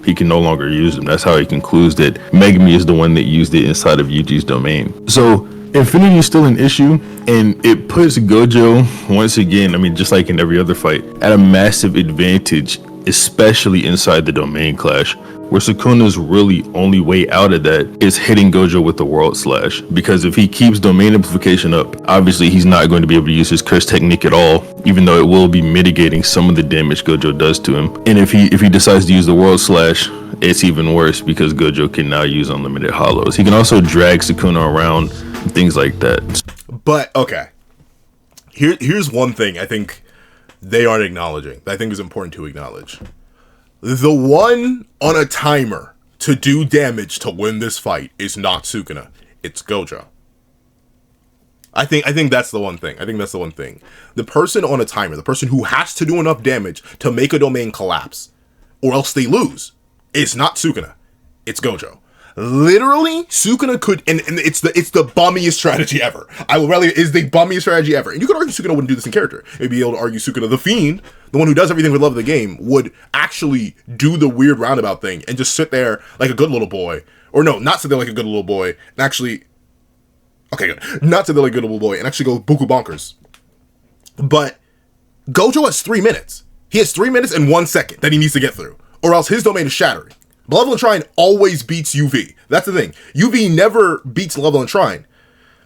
He can no longer use them. That's how he concludes that Megami is the one that used it inside of Yuji's domain. So Infinity is still an issue, and it puts Gojo, once again, I mean, just like in every other fight, at a massive advantage, especially inside the domain clash, where Sukuna's really only way out of that is hitting Gojo with the World Slash. Because if he keeps domain amplification up, obviously he's not going to be able to use his curse technique at all, even though it will be mitigating some of the damage Gojo does to him. And if he decides to use the World Slash, it's even worse because Gojo can now use unlimited hollows. He can also drag Sukuna around, things like that. But, okay. Here's one thing I think they aren't acknowledging that I think is important to acknowledge. The one on a timer to do damage to win this fight is not Sukuna. It's Gojo. I think that's the one thing. The person on a timer, the person who has to do enough damage to make a domain collapse, or else they lose, is not Sukuna. It's Gojo. Literally, Sukuna could, and it's the bummiest strategy ever. Is the bummiest strategy ever. And you could argue Sukuna wouldn't do this in character. You'd be able to argue Sukuna the Fiend, the one who does everything for love of the game, would actually do the weird roundabout thing and just sit there like a good little boy. Or no, not sit there like a good little boy, and actually... Okay, good. Not sit there like a good little boy, and actually go buku bonkers. But Gojo has 3 minutes. He has 3 minutes and 1 second that he needs to get through, or else his domain is shattering. Malevolent Shrine always beats UV. That's the thing. UV never beats Malevolent Shrine.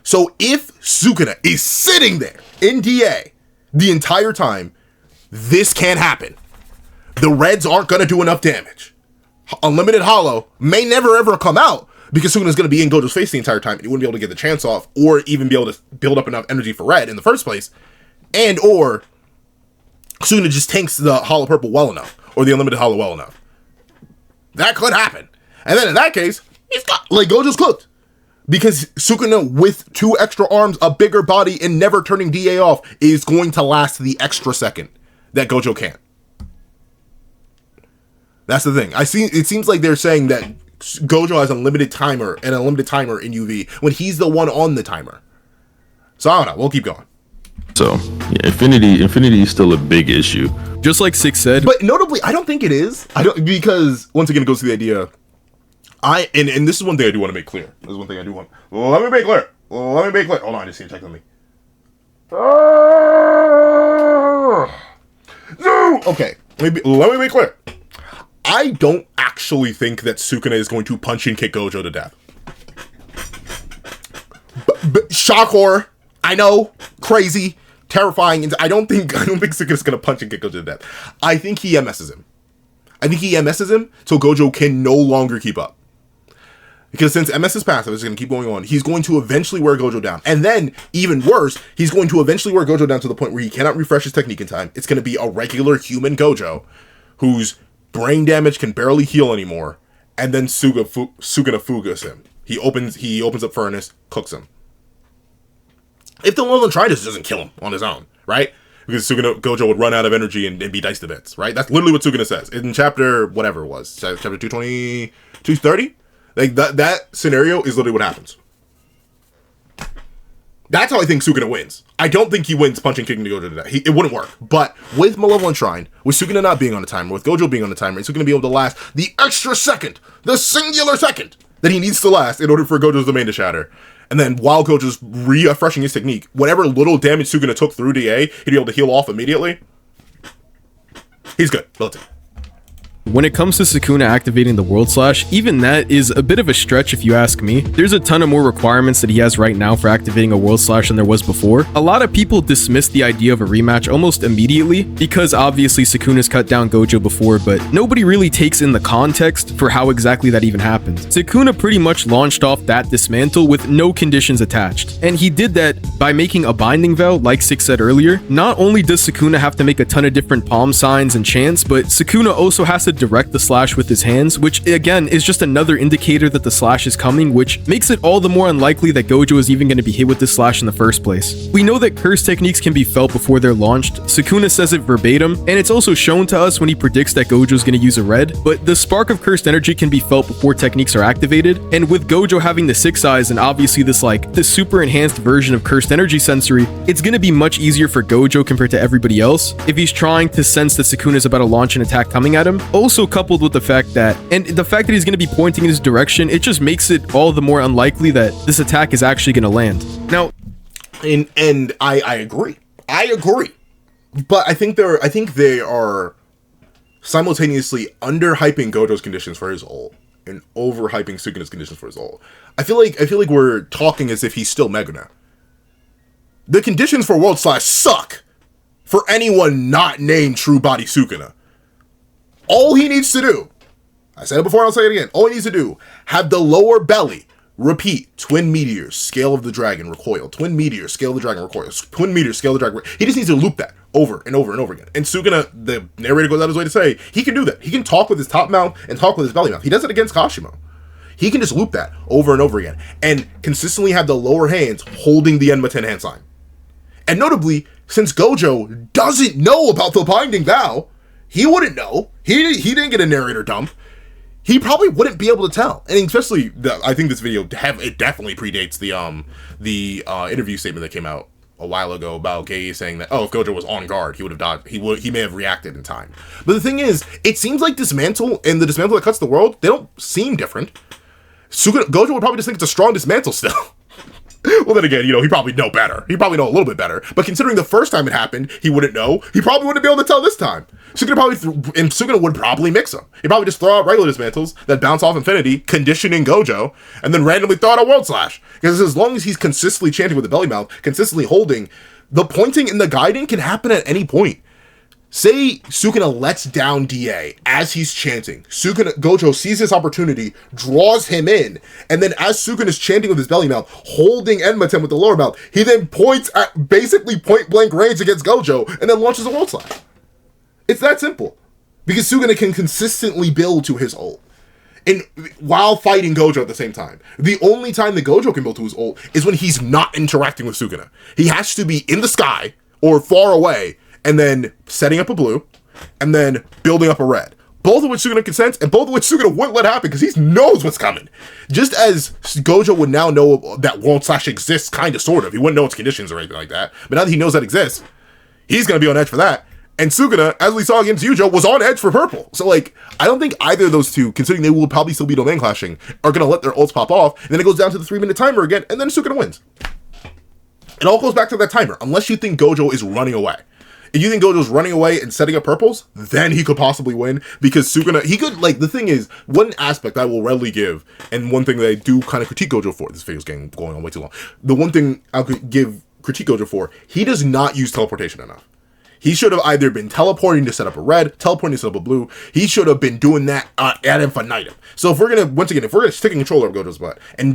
So if Sukuna is sitting there in DA the entire time, this can't happen. The reds aren't going to do enough damage. Unlimited Hollow may never ever come out because Sukuna's going to be in Gojo's face the entire time and he wouldn't be able to get the chance off or even be able to build up enough energy for red in the first place. And or Sukuna just tanks the Hollow Purple well enough or the Unlimited Hollow well enough. That could happen. And then in that case, he's got, like, Gojo's cooked. Because Sukuna with 2 extra arms, a bigger body, and never turning DA off is going to last the extra second that Gojo can't. That's the thing. It seems like they're saying that Gojo has a limited timer in UV when he's the one on the timer. So I don't know. We'll keep going. So yeah, Infinity is still a big issue. Just like Six said. But notably, I don't think it is. Because once again, it goes to the idea. And this is one thing I do want to make clear. This is one thing I do want. Let me make clear. Hold on, I just need to check something. Okay, let me make clear. I don't actually think that Sukuna is going to punch and kick Gojo to death. Shock horror. I know, crazy, terrifying. And I don't think Sukuna's gonna punch and kick Gojo to death. I think he MS's him. So Gojo can no longer keep up. Because since MS's passive is going to keep going on, he's going to eventually wear Gojo down. And then, even worse, he's going to eventually wear Gojo down to the point where he cannot refresh his technique in time. It's going to be a regular human Gojo, whose brain damage can barely heal anymore. And then Sukuna Fugas him. He opens up Furnace, cooks him. If the Lowland Tridus doesn't kill him on his own, right? Because Gojo would run out of energy and be diced to bits, right? That's literally what Sukuna says. In chapter, whatever it was, chapter 220, 230? Like, that scenario is literally what happens. That's how I think Sukuna wins. I don't think he wins punching, kicking to Gojo to death. It wouldn't work. But with Malevolent Shrine, with Sukuna not being on the timer, with Gojo being on the timer, and Sukuna be able to last the extra second, the singular second that he needs to last in order for Gojo's domain to shatter. And then while Gojo's refreshing his technique, whatever little damage Sukuna took through DA, he'd be able to heal off immediately. He's good. Relative. When it comes to Sukuna activating the World Slash, even that is a bit of a stretch if you ask me. There's a ton of more requirements that he has right now for activating a World Slash than there was before. A lot of people dismiss the idea of a rematch almost immediately because obviously Sukuna's cut down Gojo before, but nobody really takes in the context for how exactly that even happened. Sukuna pretty much launched off that dismantle with no conditions attached, and he did that by making a binding vow, like Six said earlier. Not only does Sukuna have to make a ton of different palm signs and chants, but Sukuna also has to direct the slash with his hands, which again is just another indicator that the slash is coming, which makes it all the more unlikely that Gojo is even going to be hit with this slash in the first place. We know that curse techniques can be felt before they're launched. Sukuna says it verbatim, and it's also shown to us when he predicts that Gojo is going to use a red, but the spark of cursed energy can be felt before techniques are activated, and with Gojo having the 6 eyes and obviously this super enhanced version of cursed energy sensory, it's going to be much easier for Gojo compared to everybody else if he's trying to sense that Sukuna is about to launch an attack coming at him. Also coupled with the fact that he's going to be pointing in his direction, it just makes it all the more unlikely that this attack is actually going to land. Now, and I agree, but I think they are simultaneously underhyping Gojo's conditions for his ult and overhyping Sukuna's conditions for his ult. I feel like we're talking as if he's still Meguna. The conditions for World Slash suck for anyone not named True Body Sukuna. All he needs to do, I said it before, I'll say it again, all he needs to do, have the lower belly repeat Twin Meteors, Scale of the Dragon, Recoil, Twin Meteors, Scale of the Dragon, Recoil, Twin Meteors, Scale of the Dragon, he just needs to loop that over and over and over again. And Sukuna, the narrator, goes out of his way to say he can do that. He can talk with his top mouth and talk with his belly mouth. He does it against Kashimo. He can just loop that over and over again and consistently have the lower hands holding the Enma 10 hand sign. And notably, since Gojo doesn't know about the binding vow, he wouldn't know. He didn't get a narrator dump. He probably wouldn't be able to tell. And especially, I think this video, it definitely predates the interview statement that came out a while ago about Gei saying that, oh, if Gojo was on guard, he would have dodged. He may have reacted in time. But the thing is, it seems like Dismantle and the Dismantle that cuts the world, they don't seem different. Gojo would probably just think it's a strong Dismantle still. Well, then again, he probably know better. He probably know a little bit better. But considering the first time it happened, he wouldn't know. He probably wouldn't be able to tell this time. Sukuna would probably mix them. He'd probably just throw out regular Dismantles that bounce off Infinity, conditioning Gojo, and then randomly throw out a World Slash. Because as long as he's consistently chanting with the belly mouth, consistently holding, the pointing and the guiding can happen at any point. Say Sukuna lets down DA as he's chanting. Gojo sees this opportunity, draws him in, and then as Sukuna's chanting with his belly mouth, holding Enma-ten with the lower mouth, he then points at basically point blank range against Gojo, and then launches a World Slash. It's that simple. Because Sukuna can consistently build to his ult. And while fighting Gojo at the same time. The only time that Gojo can build to his ult is when he's not interacting with Sukuna. He has to be in the sky or far away, and then setting up a blue, and then building up a red. Both of which Sukuna consents, and both of which Sukuna wouldn't let happen because he knows what's coming. Just as Gojo would now know that World Slash exists, kind of, sort of. He wouldn't know its conditions or anything like that. But now that he knows that exists, he's going to be on edge for that. And Sukuna, as we saw against Yujo, was on edge for purple. So, I don't think either of those two, considering they will probably still be domain clashing, are going to let their ults pop off. And then it goes down to the 3-minute timer again, and then Sukuna wins. It all goes back to that timer, unless you think Gojo is running away. If you think Gojo's running away and setting up purples, then he could possibly win, because Sukuna, he could, the thing is, one aspect I will readily give, and one thing that I do kind of critique Gojo for, this video's going on way too long, the one thing I could critique Gojo for, he does not use teleportation enough. He should have either been teleporting to set up a red, teleporting to set up a blue. He should have been doing that ad infinitum. So if we're going to stick a controller of Gojo's butt and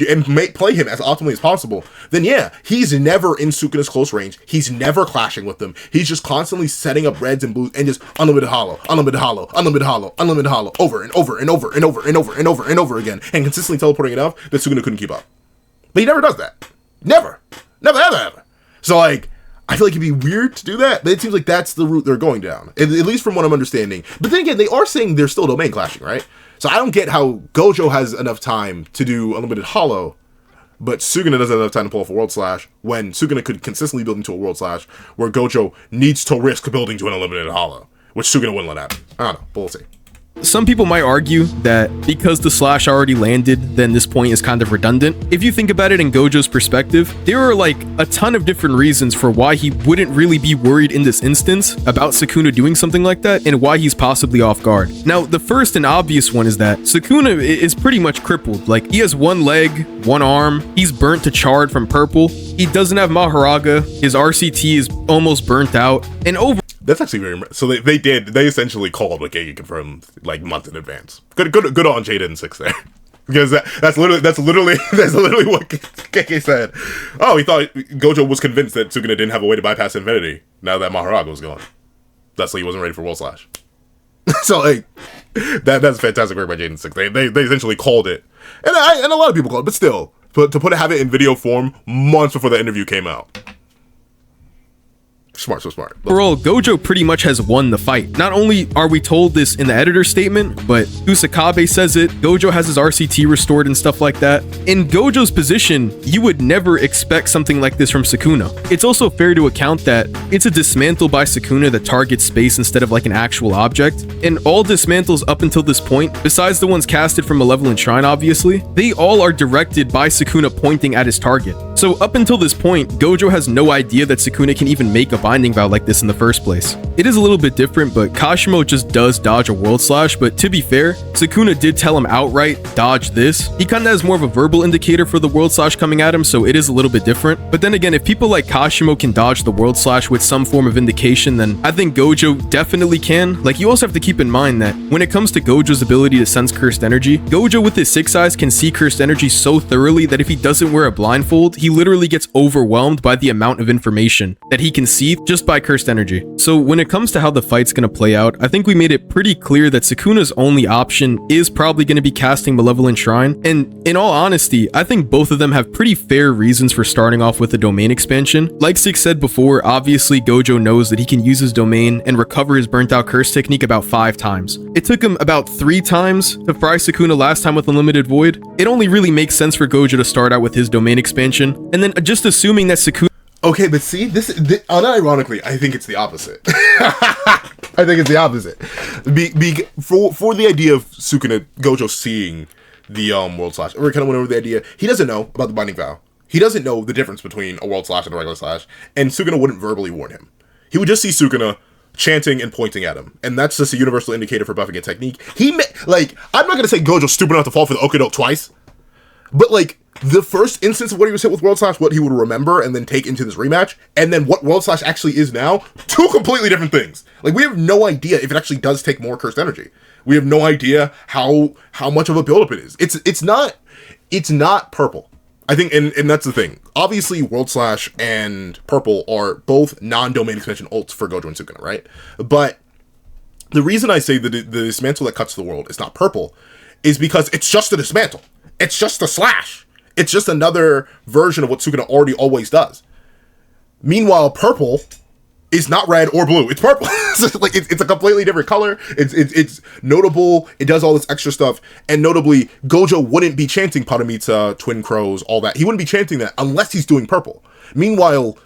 play him as optimally as possible, then yeah, he's never in Sukuna's close range. He's never clashing with them. He's just constantly setting up reds and blues and just unlimited hollow, unlimited hollow, unlimited hollow, unlimited hollow, over and over and over and over and over and over and over again, and consistently teleporting enough that Sukuna couldn't keep up. But he never does that. Never. Never, ever, ever. So I feel like it'd be weird to do that, but it seems like that's the route they're going down, at least from what I'm understanding. But then again, they are saying they're still domain clashing, right? So I don't get how Gojo has enough time to do unlimited hollow, but Sukuna doesn't have enough time to pull off a World Slash, when Sukuna could consistently build into a World Slash, where Gojo needs to risk building to an unlimited hollow, which Sukuna wouldn't let happen. I don't know, but we'll see. Some people might argue that because the slash already landed, then this point is kind of redundant. If you think about it in Gojo's perspective, there are a ton of different reasons for why he wouldn't really be worried in this instance about Sukuna doing something like that, and why he's possibly off guard. Now, the first and obvious one is that Sukuna is pretty much crippled. He has one leg, one arm, he's burnt to charred from purple, he doesn't have Maharaga, his RCT is almost burnt out, and over. That's actually very. So they essentially called what Gege confirmed months in advance. Good on Jaded and 6 there, because that's literally what Gege said. Oh, he thought Gojo was convinced that Sukuna didn't have a way to bypass Infinity now that Maharaga was gone. That's why he wasn't ready for World Slash. So that's fantastic work by Jaded and 6. They essentially called it, and a lot of people called it, but still, to have it in video form months before the interview came out. So smart. Overall, Gojo pretty much has won the fight. Not only are we told this in the editor's statement, but Usakabe says it, Gojo has his RCT restored and stuff like that. In Gojo's position, you would never expect something like this from Sukuna. It's also fair to account that it's a dismantle by Sukuna that targets space instead of an actual object, and all dismantles up until this point, besides the ones casted from Malevolent Shrine obviously, they all are directed by Sukuna pointing at his target. So up until this point, Gojo has no idea that Sukuna can even make a binding vow like this in the first place. It is a little bit different, but Kashimo just does dodge a World Slash, but to be fair, Sukuna did tell him outright, dodge this. He kinda has more of a verbal indicator for the World Slash coming at him, so it is a little bit different. But then again, if people like Kashimo can dodge the World Slash with some form of indication, then I think Gojo definitely can. You also have to keep in mind that when it comes to Gojo's ability to sense cursed energy, Gojo with his 6 eyes can see cursed energy so thoroughly that if he doesn't wear a blindfold, he literally gets overwhelmed by the amount of information that he can see just by cursed energy. So when it comes to how the fight's gonna play out, I think we made it pretty clear that Sukuna's only option is probably gonna be casting Malevolent Shrine, and in all honesty, I think both of them have pretty fair reasons for starting off with the domain expansion. Like Six said before, obviously Gojo knows that he can use his domain and recover his burnt out curse technique about 5 times. It took him about 3 times to fry Sukuna last time with Unlimited Void. It only really makes sense for Gojo to start out with his domain expansion, and then just assuming that Sukuna... Okay, but see, this unironically, I think it's the opposite. I think it's the opposite. For the idea of Sukuna, Gojo seeing the World Slash, or kind of went over the idea, he doesn't know about the Binding Vow. He doesn't know the difference between a World Slash and a regular Slash, and Sukuna wouldn't verbally warn him. He would just see Sukuna chanting and pointing at him, and that's just a universal indicator for buffing a technique. I'm not gonna say Gojo's stupid enough to fall for the Okudo twice, but like, the first instance of what he was hit with World Slash, what he would remember and then take into this rematch, and then what World Slash actually is now, 2 completely different things. Like, we have no idea if it actually does take more cursed energy. We have no idea how much of a buildup it is. It's not purple. I think, and that's the thing. Obviously, World Slash and Purple are both non-domain expansion ults for Gojo and Sukuna, right? But the reason I say that the dismantle that cuts the world is not purple is because it's just a dismantle. It's just a slash. It's just another version of what Sukuna already always does. Meanwhile, purple is not red or blue. It's purple. Like, it's a completely different color. It's notable. It does all this extra stuff. And notably, Gojo wouldn't be chanting Paramita, Twin Crows, all that. He wouldn't be chanting that unless he's doing purple. Meanwhile,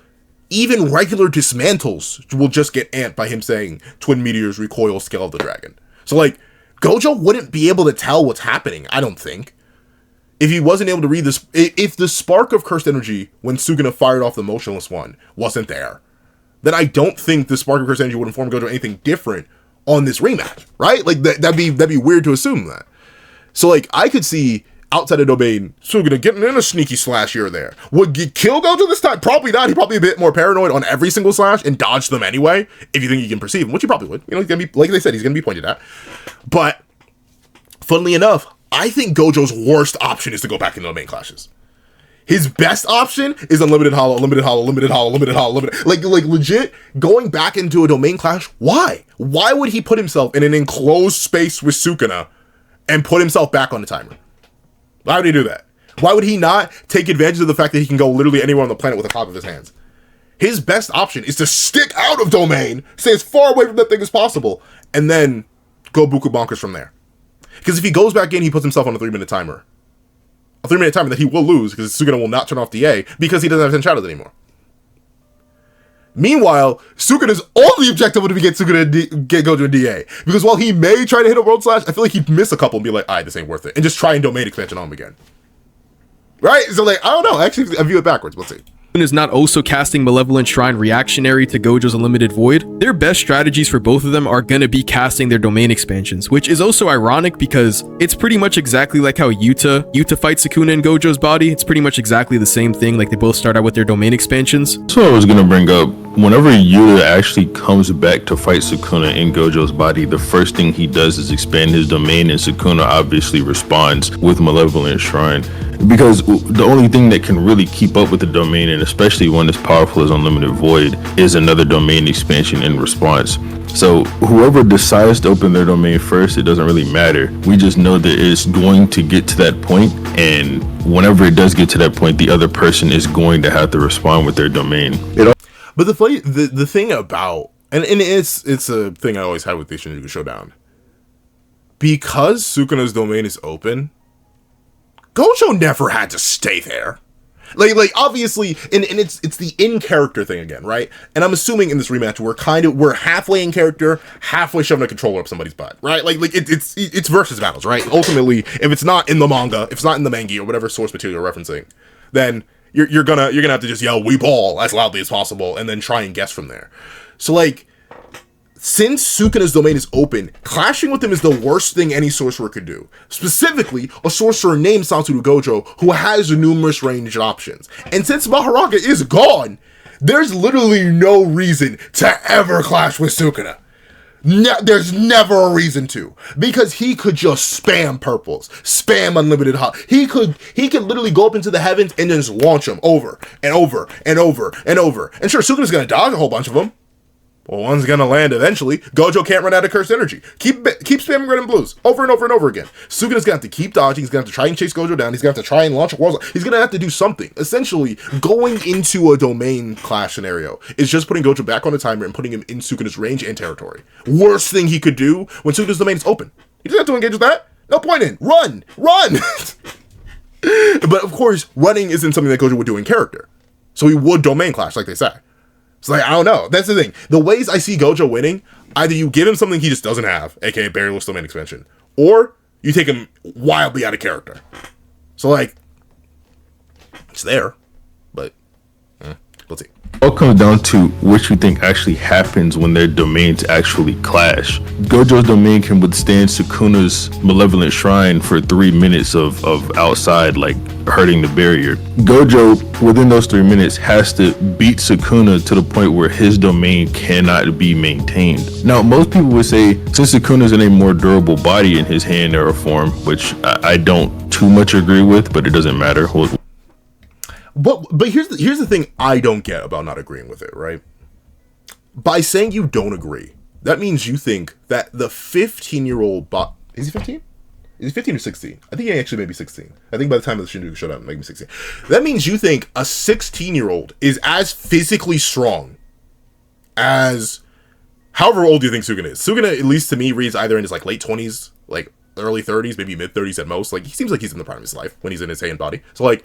even regular dismantles will just get amped by him saying Twin Meteors, Recoil, Scale of the Dragon. So, like, Gojo wouldn't be able to tell what's happening, I don't think. If he wasn't able to read this, if the spark of cursed energy when Sukuna fired off the motionless one wasn't there, then I don't think the spark of cursed energy would inform Gojo anything different on this rematch, right? Like, that'd be weird to assume that. So, like, I could see outside of domain Sukuna getting in a sneaky slash here or there. Would he kill Gojo this time? Probably not. He'd probably be a bit more paranoid on every single slash and dodge them anyway, if you think he can perceive them, which he probably would. You know, he's gonna be, like they said, he's gonna be pointed at. But funnily enough, I think Gojo's worst option is to go back into domain clashes. His best option is unlimited hollow, limited hollow, limited hollow, limited hollow, limited. Like legit, going back into a domain clash, why? Why would he put himself in an enclosed space with Sukuna and put himself back on the timer? Why would he do that? Why would he not take advantage of the fact that he can go literally anywhere on the planet with the clap of his hands? His best option is to stick out of domain, stay as far away from that thing as possible, and then go buku bonkers from there. Because if he goes back in, he puts himself on a 3-minute timer. A 3-minute timer that he will lose because Sukuna will not turn off DA because he doesn't have 10 shadows anymore. Meanwhile, Sukuna's only objective would be get Gojo a DA. Because while he may try to hit a World Slash, I feel like he'd miss a couple and be like, alright, this ain't worth it. And just try and domain expansion on him again. Right? So, like, I don't know. Actually, I view it backwards. Let's see. Is not also casting Malevolent Shrine reactionary to Gojo's Unlimited Void, their best strategies for both of them are gonna be casting their domain expansions, which is also ironic because it's pretty much exactly like how Yuta fights Sukuna in Gojo's body. It's pretty much exactly the same thing, like they both start out with their domain expansions. That's what I was gonna bring up. Whenever Yuta actually comes back to fight Sukuna in Gojo's body, the first thing he does is expand his domain, and Sukuna obviously responds with Malevolent Shrine. Because the only thing that can really keep up with the domain, and especially one as powerful as Unlimited Void, is another domain expansion in response. So whoever decides to open their domain first, it doesn't really matter. We just know that it's going to get to that point, and whenever it does get to that point, the other person is going to have to respond with their domain. But the thing about, and it's a thing I always had with the Shinjuku Showdown, because Sukuna's domain is open, Gojo never had to stay there. Like obviously, and it's the in-character thing again, right? And I'm assuming in this rematch we're halfway in character, halfway shoving a controller up somebody's butt, right? Like it's versus battles, right? Ultimately, if it's not in the manga, if it's not in the mangi or whatever source material you're referencing, then you're gonna have to just yell "we ball" as loudly as possible and then try and guess from there. So like, since Sukuna's domain is open, clashing with him is the worst thing any sorcerer could do. Specifically, a sorcerer named Sansuru Gojo, who has numerous ranged options. And since Mahoraga is gone, there's literally no reason to ever clash with Sukuna. There's never a reason to, because he could just spam purples, spam unlimited hot. He could literally go up into the heavens and just launch them over and over and over and over. And sure, Sukuna's gonna dodge a whole bunch of them. Well, one's gonna land eventually. Gojo can't run out of cursed energy. Keep spamming red and blues over and over and over again. Sukuna's gonna have to keep dodging. He's gonna have to try and chase Gojo down. He's gonna have to try and launch a wall. He's gonna have to do something. Essentially, going into a domain clash scenario is just putting Gojo back on the timer and putting him in Sukuna's range and territory. Worst thing he could do when Sukuna's domain is open. He doesn't have to engage with that. No point in. Run! But of course, running isn't something that Gojo would do in character. So he would domain clash, like they say. It's like, I don't know. That's the thing. The ways I see Gojo winning, either you give him something he just doesn't have, aka barrierless domain expansion, or you take him wildly out of character. So, like, it's there, but let's see. It all comes down to what you think actually happens when their domains actually clash. Gojo's domain can withstand Sukuna's malevolent shrine for 3 minutes of outside, like, hurting the barrier. Gojo, within those 3 minutes, has to beat Sukuna to the point where his domain cannot be maintained. Now, most people would say, since Sukuna's in a more durable body in his hand or form, which I don't too much agree with, but it doesn't matter. But here's the thing I don't get about not agreeing with it, right? By saying you don't agree, that means you think that the 15-year-old is he 15? Is he 15 or 16? I think he actually may be 16. I think by the time of the Shinjuku Showdown, maybe 16. That means you think a 16-year-old is as physically strong as however old do you think Sukuna is. Sukuna, at least to me, reads either in his like late 20s, like early 30s, maybe mid 30s at most. Like, he seems like he's in the prime of his life when he's in his hand body. So like,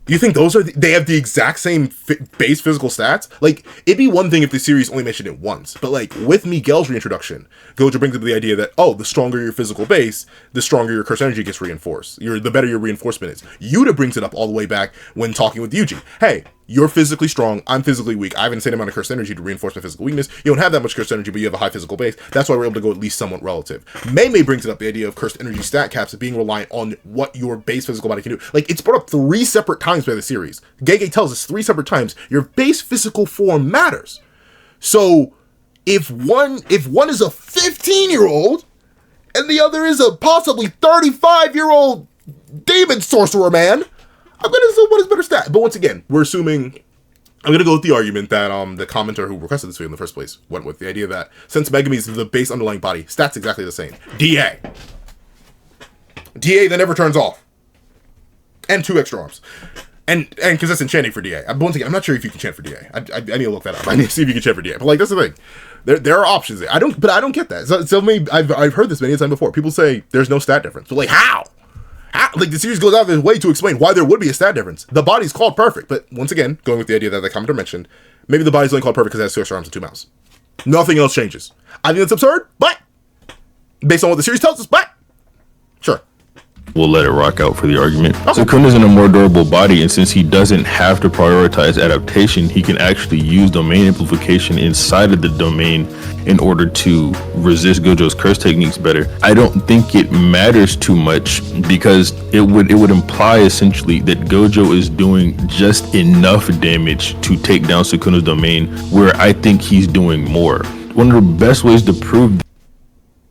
you think they have the exact same base physical stats? Like, it'd be one thing if the series only mentioned it once, but like with Miguel's reintroduction, Gojo brings up the idea that, oh, the stronger your physical base, the stronger your curse energy gets reinforced. The better your reinforcement is. Yuta brings it up all the way back when talking with Yuji. Hey, you're physically strong, I'm physically weak. I have an insane amount of curse energy to reinforce my physical weakness. You don't have that much curse energy, but you have a high physical base. That's why we're able to go at least somewhat relative. Mei brings it up, the idea of cursed energy stat caps being reliant on what your base physical body can do. Like, it's brought up 3 separate times by the series. Gege tells us 3 separate times your base physical form matters. So if one is a 15-year-old and the other is a possibly 35-year-old demon sorcerer man, I'm gonna assume what is better stat. But once again, we're assuming. I'm gonna go with the argument that the commenter who requested this video in the first place went with, the idea that since Megami is the base underlying body, stats exactly the same. DA that never turns off, and 2 extra arms, and consistent chanting for DA. Once again, I'm not sure if you can chant for DA. I need to look that up. I need to see if you can chant for DA. But like, that's the thing. There are options there. I don't get that. So maybe I've heard this many times before. People say there's no stat difference. But like, how? Like, the series goes out of its way to explain why there would be a stat difference. The body's called perfect, but once again, going with the idea that the commenter mentioned, maybe the body's only called perfect because it has 2 extra arms and 2 mouths. Nothing else changes. I think that's absurd, but based on what the series tells us, but sure. We'll let it rock out for the argument. Okay. Sukuna's in a more durable body, and since he doesn't have to prioritize adaptation, he can actually use domain amplification inside of the domain in order to resist Gojo's curse techniques better. I don't think it matters too much, because it would imply essentially that Gojo is doing just enough damage to take down Sukuna's domain, where I think he's doing more. One of the best ways to prove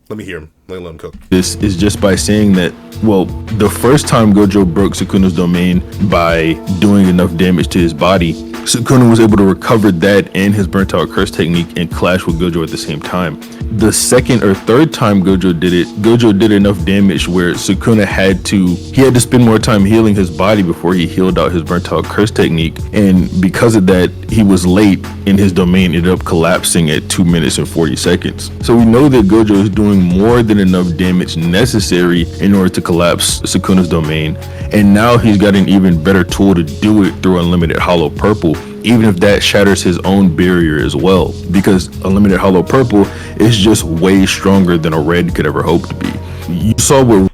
Let me hear him. Let him cook. this is just by saying that, well, the first time Gojo broke Sukuna's domain by doing enough damage to his body, Sukuna was able to recover that and his burnt out curse technique and clash with Gojo at the same time. The second or third time Gojo did it, Gojo did enough damage where Sukuna had to spend more time healing his body before he healed out his burnt out curse technique, and because of that, he was late and his domain ended up collapsing at 2 minutes and 40 seconds. So we know that Gojo is doing more than enough damage necessary in order to collapse Sukuna's domain, and now he's got an even better tool to do it through Unlimited Hollow Purple, even if that shatters his own barrier as well, because Unlimited Hollow Purple is just way stronger than a red could ever hope to be. You saw what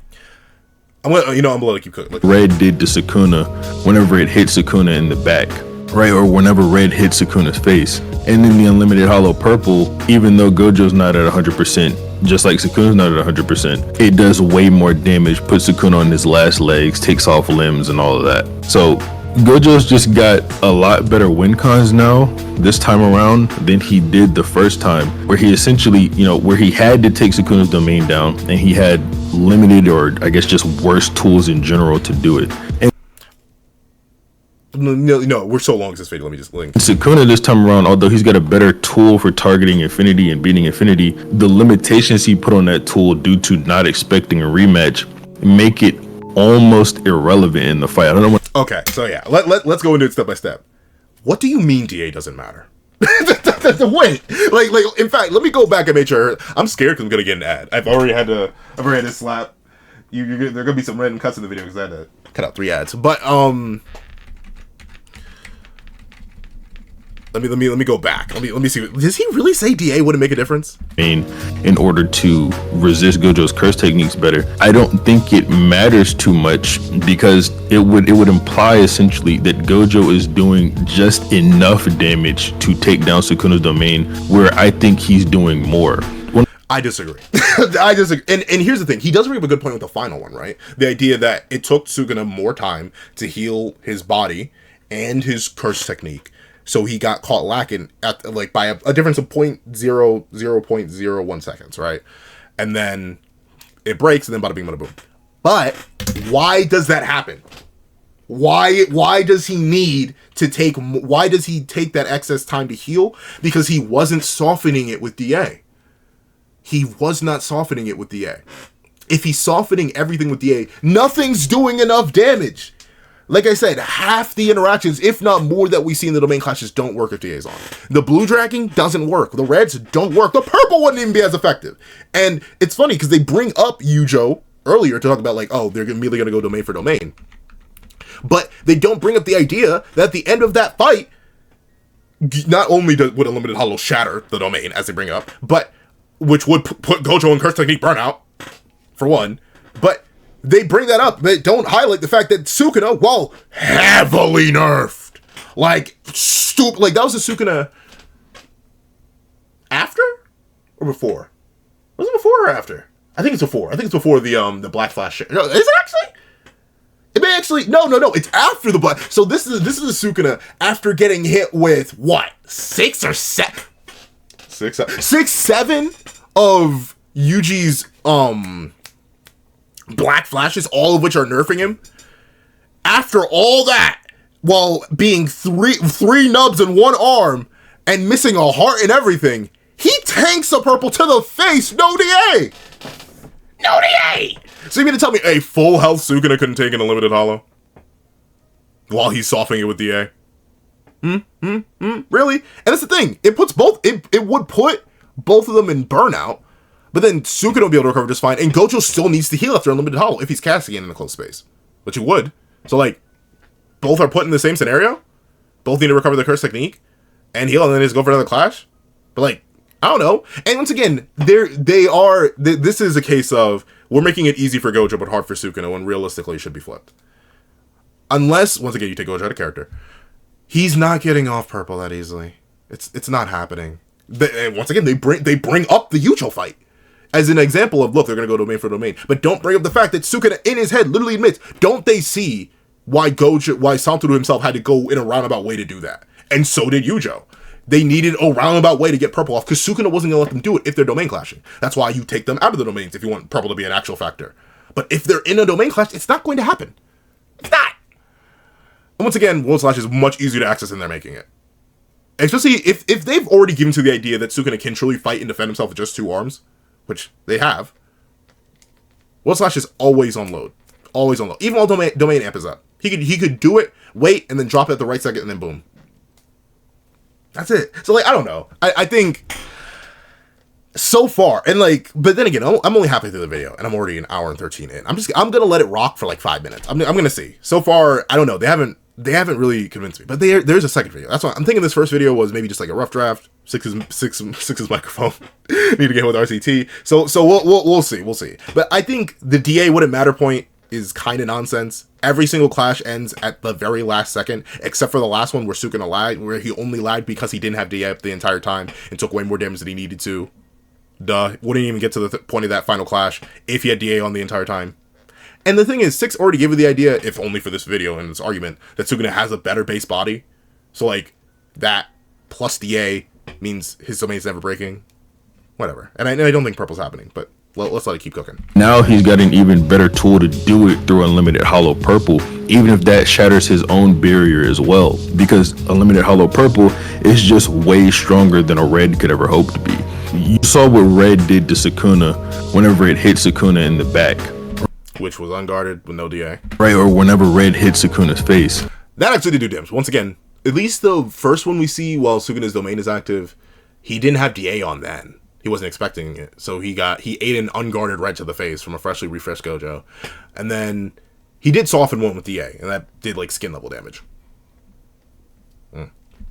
I'm gonna let it keep cooking. red did to Sukuna whenever it hit Sukuna in the back, right? Or whenever red hit Sukuna's face. And then the Unlimited Hollow Purple, even though Gojo's not at 100%, just like Sukuna's not at 100%, it does way more damage, puts Sukuna on his last legs, takes off limbs and all of that. So Gojo's just got a lot better win cons now this time around than he did the first time, where he essentially, where he had to take Sukuna's domain down and he had limited, or I guess just worse tools in general to do it. And no, we're so long as this video. Let me just link. Sukuna this time around, although he's got a better tool for targeting Infinity and beating Infinity, the limitations he put on that tool due to not expecting a rematch make it almost irrelevant in the fight. I don't know what. Okay, so yeah, let's go into it step by step. What do you mean DA doesn't matter? Wait, like in fact, let me go back and make sure. I'm scared because I'm gonna get an ad. I've already had to slap. There are gonna be some random cuts in the video because I had to cut out 3 ads. But let me go back. Let me see. Does he really say DA wouldn't make a difference? In order to resist Gojo's curse techniques better, I don't think it matters too much, because it would imply essentially that Gojo is doing just enough damage to take down Sukuna's domain, where I think he's doing more. I disagree. I disagree. And here's the thing. He does bring up a good point with the final one, right? The idea that it took Sukuna more time to heal his body and his curse technique. So he got caught lacking at by a difference of 0.01 seconds, right? And then it breaks, and then bada bing, bada boom. But why does that happen? Why does he need to take? Why does he take that excess time to heal? Because he wasn't softening it with DA. He was not softening it with DA. If he's softening everything with DA, nothing's doing enough damage. Like I said, half the interactions, if not more, that we see in the domain clashes don't work if DA's on. The blue dragging doesn't work. The reds don't work. The purple wouldn't even be as effective. And it's funny because they bring up Yujo earlier to talk about like, oh, they're immediately going to go domain for domain. But they don't bring up the idea that at the end of that fight, not only would a limited hollow shatter the domain, as they bring up, but which would put Gojo in curse technique burnout, for one, but they bring that up, but don't highlight the fact that Sukuna, well, heavily nerfed. Like, like, that was a Sukuna after? Or before? Was it before or after? I think it's before. I think it's before the Black Flash shit. No, is it actually? It may actually, no, it's after the Black. So this is a Sukuna after getting hit with, what, 6 or 7? 6, 7 of Yuji's, Black Flashes, all of which are nerfing him. After all that, while being three nubs in one arm and missing a heart and everything, he tanks a purple to the face. No DA. No DA. So you mean to tell me a full health Sukuna couldn't take in a limited hollow while he's softening it with DA? Really? And that's the thing. It puts both. It would put both of them in burnout. But then Sukuna will be able to recover just fine, and Gojo still needs to heal after Unlimited Hollow if he's casting it in a close space, which he would. So, like, both are put in the same scenario. Both need to recover their curse technique and heal, and then just go for another clash. But, like, I don't know. And once again, this is a case of we're making it easy for Gojo but hard for Sukuna when realistically it should be flipped. Unless, once again, you take Gojo out of character. He's not getting off purple that easily. It's not happening. And once again, they bring up the Yujo fight as an example of, look, they're going to go domain for domain. But don't bring up the fact that Sukuna in his head literally admits, don't they see why Santoro himself had to go in a roundabout way to do that? And so did Yujo. They needed a roundabout way to get purple off because Sukuna wasn't going to let them do it if they're domain clashing. That's why you take them out of the domains if you want purple to be an actual factor. But if they're in a domain clash, it's not going to happen. It's not. And once again, World Slash is much easier to access than they're making it. Especially if they've already given to the idea that Sukuna can truly fight and defend himself with just 2 arms, which they have. World Slash is always on load. Always on load. Even while domain amp is up. He could do it, wait, and then drop it at the right second, and then boom. That's it. So, like, I don't know. I think so far, and like, but then again, I'm only halfway through the video, and I'm already an hour and 13 in. I'm gonna let it rock for like 5 minutes. I'm gonna see. So far, I don't know. They haven't really convinced me. But there's a second video. That's why I'm thinking this first video was maybe just like a rough draft. Six's microphone. Need to get with RCT. So we'll see. We'll see. But I think the DA wouldn't matter point is kind of nonsense. Every single clash ends at the very last second, except for the last one where Sukuna lagged, where he only lagged because he didn't have DA up the entire time and took way more damage than he needed to. Wouldn't even get to the point of that final clash if he had DA on the entire time. And the thing is, Six already gave you the idea, if only for this video and this argument, that Sukuna has a better base body. So, like, that plus DA means his domain's never breaking. Whatever. And I don't think purple's happening, but let's let it keep cooking. Now he's got an even better tool to do it through Unlimited Hollow Purple, even if that shatters his own barrier as well. Because Unlimited Hollow Purple is just way stronger than a red could ever hope to be. You saw what red did to Sukuna whenever it hit Sukuna in the back. Which was unguarded with no DA. Right, or whenever red hit Sukuna's face. That actually did do damage. Once again, at least the first one we see while Sukuna's domain is active, he didn't have DA on then. He wasn't expecting it. So he ate an unguarded red to the face from a freshly refreshed Gojo. And then he did soften one with DA, and that did like skin level damage.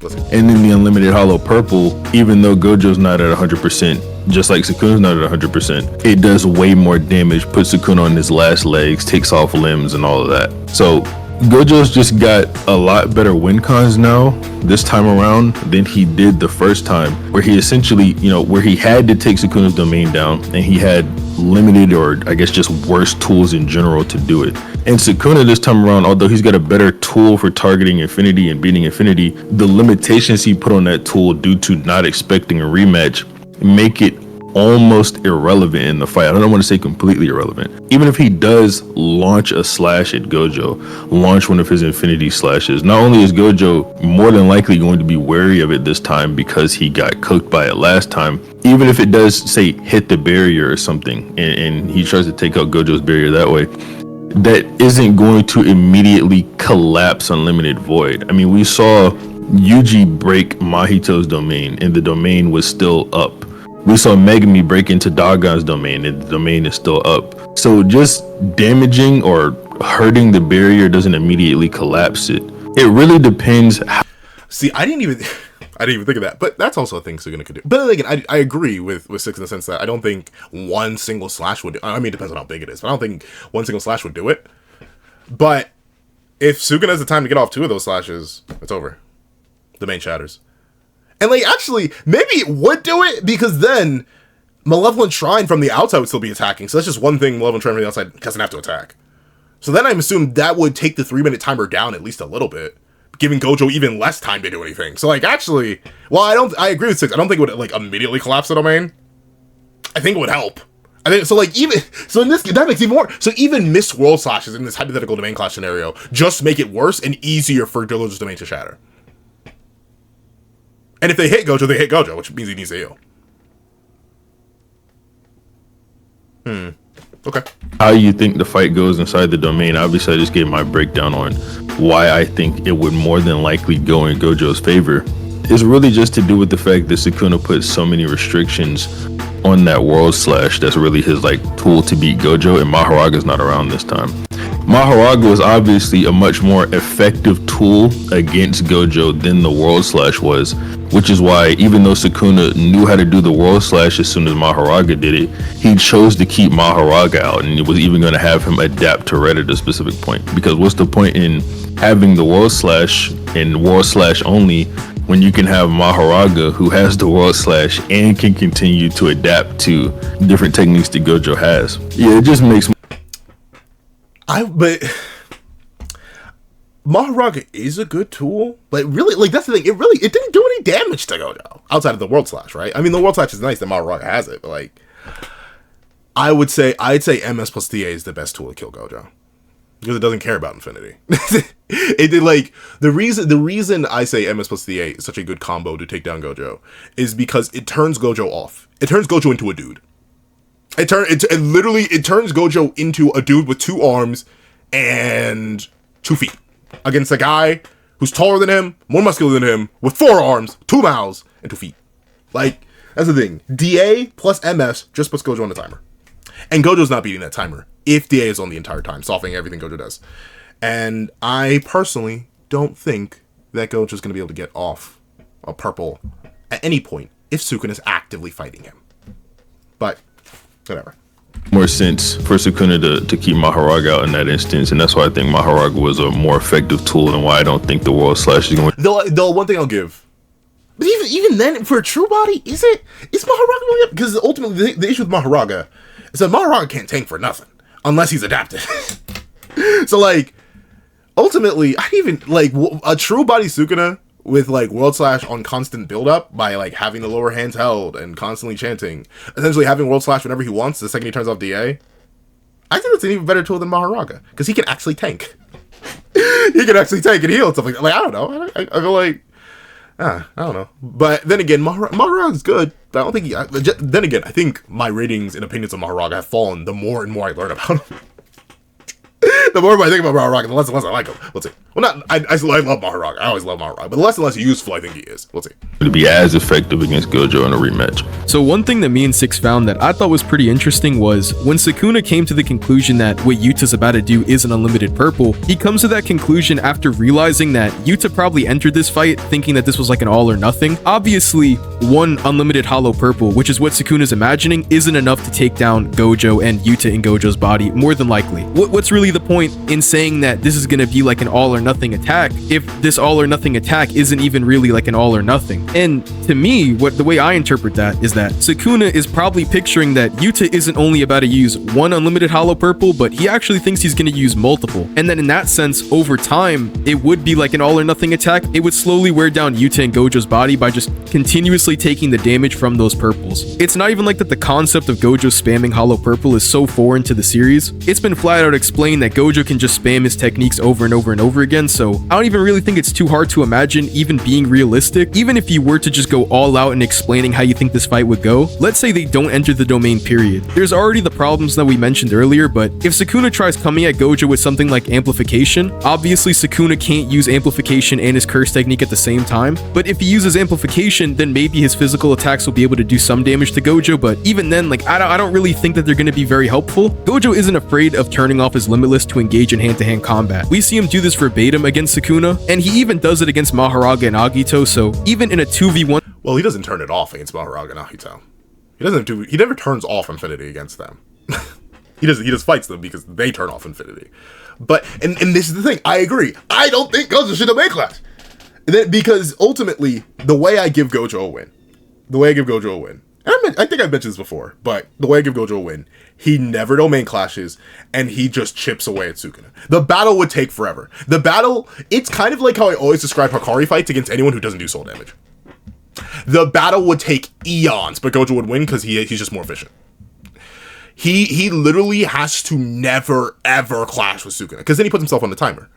Listen. And then the Unlimited Hollow Purple, even though Gojo's not at 100%, just like Sukuna's not at 100%, it does way more damage, puts Sukuna on his last legs, takes off limbs and all of that. So Gojo's just got a lot better win cons now this time around than he did the first time, where he essentially, where he had to take Sukuna's domain down and he had limited, or I guess just worse tools in general to do it. And Sukuna this time around, although he's got a better tool for targeting Infinity and beating Infinity, the limitations he put on that tool due to not expecting a rematch make it almost irrelevant in the fight. I don't want to say completely irrelevant. Even if he does launch a slash at Gojo, launch one of his Infinity slashes, not only is Gojo more than likely going to be wary of it this time because he got cooked by it last time, even if it does, say, hit the barrier or something, and he tries to take out Gojo's barrier that way, that isn't going to immediately collapse Unlimited Void. I mean, we saw Yuji break Mahito's domain, and the domain was still up. We saw Megami break into Dagon's domain, and the domain is still up. So just damaging or hurting the barrier doesn't immediately collapse it. It really depends how. See, I didn't even think of that, but that's also a thing Sukuna could do. But then again, I agree with Six in the sense that I don't think one single slash would do. I mean, it depends on how big it is, but I don't think one single slash would do it. But if Sukuna has the time to get off two of those slashes, it's over. The main shatters. And like, actually, maybe it would do it, because then Malevolent Shrine from the outside would still be attacking. So that's just one thing Malevolent Shrine from the outside doesn't have to attack. So then I'm assuming that would take the 3-minute timer down at least a little bit, giving Gojo even less time to do anything. So like, actually, well, I agree with Six. I don't think it would like immediately collapse the domain. I think it would help. I think so. Like, even so in this, that makes even more. So even missed world slashes in this hypothetical domain clash scenario just make it worse and easier for Gojo's domain to shatter. And if they hit Gojo, which means he needs to heal. Okay. How you think the fight goes inside the domain? Obviously, I just gave my breakdown on why I think it would more than likely go in Gojo's favor. It's really just to do with the fact that Sukuna put so many restrictions on that world slash that's really his like tool to beat Gojo, and Maharaga's not around this time. Maharaga was obviously a much more effective tool against Gojo than the world slash was, which is why even though Sukuna knew how to do the world slash as soon as Maharaga did it, he chose to keep Maharaga out, and it was even going to have him adapt to red at a specific point. Because what's the point in having the world slash and world slash only when you can have Maharaga, who has the world slash and can continue to adapt to different techniques that Gojo has? Yeah, it just makes but Maharaga is a good tool, but really, like, that's the thing. It didn't do any damage to Gojo outside of the world slash, right? I mean, the world slash is nice that Maharaga has it, but like, I'd say MS plus DA is the best tool to kill Gojo because it doesn't care about Infinity. It did like the reason I say MS plus DA is such a good combo to take down Gojo is because it turns Gojo off. It turns Gojo into a dude. It turns Gojo into a dude with 2 arms and 2 feet against a guy who's taller than him, more muscular than him, with 4 arms, 2 mouths, and 2 feet. Like, that's the thing. DA plus MS just puts Gojo on the timer. And Gojo's not beating that timer if DA is on the entire time, softening everything Gojo does. And I personally don't think that Gojo's going to be able to get off a purple at any point if Sukuna is actively fighting him. But whatever. More sense for Sukuna to keep Maharaga out in that instance, and that's why I think Maharaga was a more effective tool, and why I don't think the world slash is going. The one thing I'll give, but even then, for a true body, is Maharaga really up? Because ultimately the issue with Maharaga is that Maharaga can't tank for nothing unless he's adapted. So like, ultimately, I even like a true body Sukuna with like world slash on constant build up by like having the lower hands held and constantly chanting, essentially having world slash whenever he wants the second he turns off DA. I think that's an even better tool than Maharaga because he can actually tank. He can actually tank and heal and stuff like that. Like I don't know. I feel like I don't know. But then again, Maharaga's good. But I don't think then again, I think my ratings and opinions of Maharaga have fallen the more and more I learn about him. The more I think about Maharaga, the less and less I like him. Let's see. Well, not I love Maharaga. I always love Maharaga, but the less and less useful I think he is. Let's see. To be as effective against Gojo in a rematch. So one thing that me and Six found that I thought was pretty interesting was when Sukuna came to the conclusion that what Yuta's about to do is an unlimited purple, he comes to that conclusion after realizing that Yuta probably entered this fight thinking that this was like an all or nothing. Obviously, one unlimited hollow purple, which is what Sukuna's imagining, isn't enough to take down Gojo and Yuta in Gojo's body, more than likely. What's really the point in saying that this is going to be like an all or nothing attack if this all or nothing attack isn't even really like an all or nothing? And to me, the way I interpret that is that Sukuna is probably picturing that Yuta isn't only about to use one unlimited hollow purple, but he actually thinks he's going to use multiple. And then in that sense, over time, it would be like an all or nothing attack. It would slowly wear down Yuta and Gojo's body by just continuously taking the damage from those purples. It's not even like that the concept of Gojo spamming hollow purple is so foreign to the series. It's been flat out explained that Gojo can just spam his techniques over and over and over again, so I don't even really think it's too hard to imagine even being realistic. Even if you were to just go all out and explaining how you think this fight would go, let's say they don't enter the domain period. There's already the problems that we mentioned earlier, but if Sukuna tries coming at Gojo with something like amplification, obviously Sukuna can't use amplification and his curse technique at the same time, but if he uses amplification, then maybe his physical attacks will be able to do some damage to Gojo, but even then, like, I don't really think that they're going to be very helpful. Gojo isn't afraid of turning off his Limitless to engage in hand-to-hand combat. We see him do this verbatim against Sukuna, and he even does it against Maharaga and Agito, so even in a 2v1... Well, he doesn't turn it off against Maharaga and Agito. He never turns off Infinity against them. He just fights them because they turn off Infinity. But, and this is the thing, I agree. I don't think Gojo should have made clash. Because ultimately, the way I give Gojo a win, and I think I've mentioned this before, but the way I give Gojo a win, he never domain clashes, and he just chips away at Sukuna. The battle would take forever. The battle, it's kind of like how I always describe Hakari fights against anyone who doesn't do soul damage. The battle would take eons, but Gojo would win because he's just more efficient. He literally has to never, ever clash with Sukuna, because then he puts himself on the timer.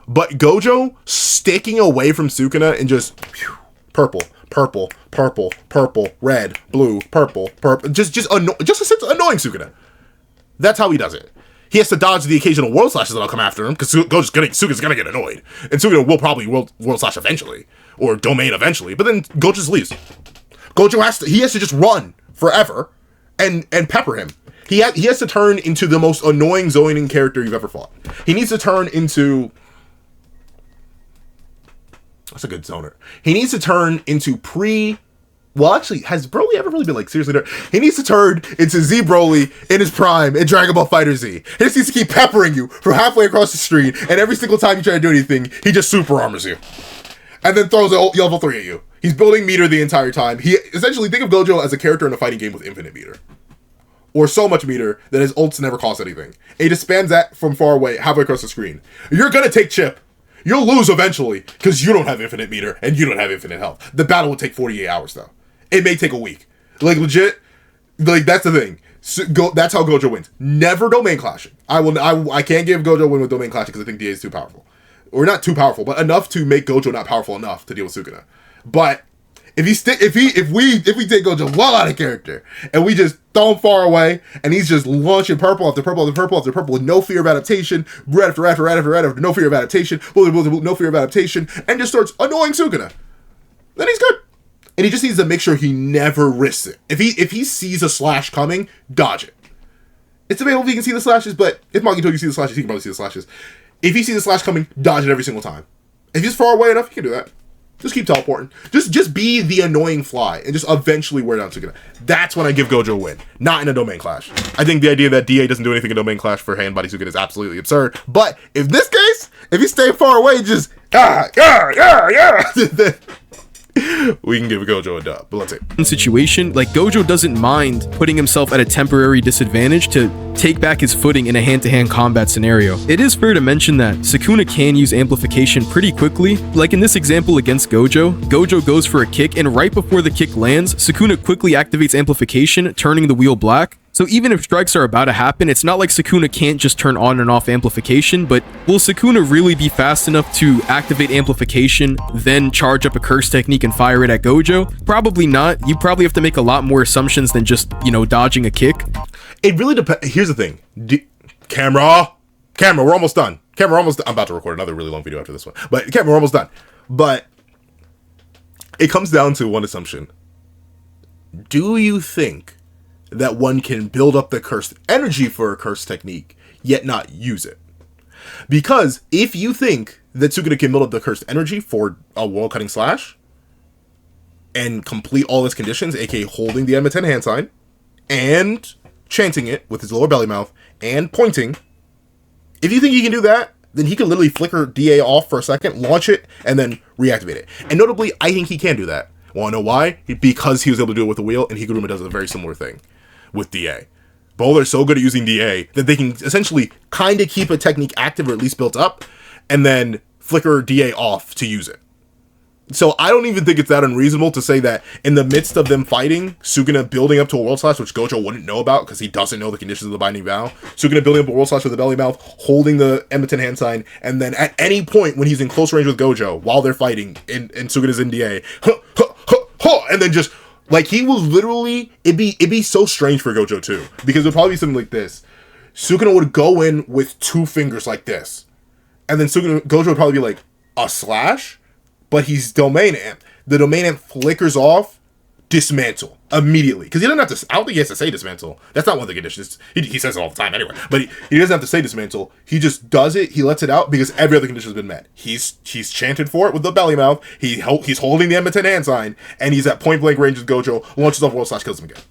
But Gojo sticking away from Sukuna and just purple, purple, purple, purple, red, blue, purple, purple, just annoying Sukuna. That's how he does it. He has to dodge the occasional world slashes that'll come after him, because Sukuna's gonna get annoyed, and Sukuna will probably world slash eventually, or domain eventually. But then Gojo just leaves. Gojo has to just run forever, and pepper him. He has to turn into the most annoying zoning character you've ever fought. He needs to turn into... That's a good zoner. He needs to turn into well, actually, has Broly ever really been, like, seriously there? He needs to turn into Z Broly in his prime in Dragon Ball FighterZ. He just needs to keep peppering you from halfway across the screen, and every single time you try to do anything, he just super armors you. And then throws a level 3 at you. He's building meter the entire time. He essentially, think of Gojo as a character in a fighting game with infinite meter. Or so much meter that his ults never cost anything. And he just spams that from far away, halfway across the screen. You're gonna take chip. You'll lose eventually, because you don't have infinite meter, and you don't have infinite health. The battle will take 48 hours, though. It may take a week. Like, legit, like, that's the thing. That's how Gojo wins. Never domain clashing. I can't give Gojo a win with domain clashing, because I think DA is too powerful. Or not too powerful, but enough to make Gojo not powerful enough to deal with Sukuna. But if we take Gojo well out of character, and we just throw him far away, and he's just launching purple after purple after purple after purple with no fear of adaptation, red after red after red after red after no fear of adaptation, no fear of adaptation, and just starts annoying Sukuna, then he's good. And he just needs to make sure he never risks it. If he sees a slash coming, dodge it. It's available if he can see the slashes, but if Magito can see the slashes, he can probably see the slashes. If he sees the slash coming, dodge it every single time. If he's far away enough, he can do that. Just keep teleporting. Just be the annoying fly and just eventually wear down Sukuna. That's when I give Gojo a win, not in a domain clash. I think the idea that DA doesn't do anything in domain clash for hand body Sukuna is absolutely absurd. But in this case, if he stay far away, just we can give Gojo a dub, but let's see. Situation, like Gojo doesn't mind putting himself at a temporary disadvantage to take back his footing in a hand-to-hand combat scenario. It is fair to mention that Sukuna can use amplification pretty quickly. Like in this example against Gojo, Gojo goes for a kick, and right before the kick lands, Sukuna quickly activates amplification, turning the wheel black. So even if strikes are about to happen, it's not like Sukuna can't just turn on and off amplification, but will Sukuna really be fast enough to activate amplification, then charge up a curse technique and fire it at Gojo? Probably not. You probably have to make a lot more assumptions than just, you know, dodging a kick. It really depends. Here's the thing. Camera, we're almost done. Camera, almost done. I'm about to record another really long video after this one. But camera, we're almost done. But it comes down to one assumption. Do you think that one can build up the cursed energy for a curse technique, yet not use it? Because if you think that Sukuna can build up the cursed energy for a wall-cutting slash, and complete all his conditions, aka holding the M10 hand sign, and chanting it with his lower belly mouth, and pointing, if you think he can do that, then he can literally flicker DA off for a second, launch it, and then reactivate it. And notably, I think he can do that. Want to know why? Because he was able to do it with the wheel, and Higuruma does a very similar thing with DA. Both are so good at using DA that they can essentially kind of keep a technique active or at least built up, and then flicker DA off to use it. So I don't even think it's that unreasonable to say that in the midst of them fighting, Sukuna building up to a world slash, which Gojo wouldn't know about because he doesn't know the conditions of the binding vow. Sukuna building up a world slash with the belly mouth, holding the M10 hand sign, and then at any point when he's in close range with Gojo while they're fighting and Sukuna's in DA, and then just like he will literally, it'd be so strange for Gojo too, because it'd probably be something like this. Sukuna would go in with two fingers like this, and then Gojo would probably be like a slash, but he's domain amp. The domain amp flickers off, dismantle immediately. Because he doesn't have to, I don't think he has to say dismantle. That's not one of the conditions. He says it all the time anyway. But he doesn't have to say dismantle. He just does it, he lets it out because every other condition has been met. He's chanted for it with the belly mouth. He's holding the M10 hand sign, and he's at point blank range with Gojo, launches off world slash, kills him again.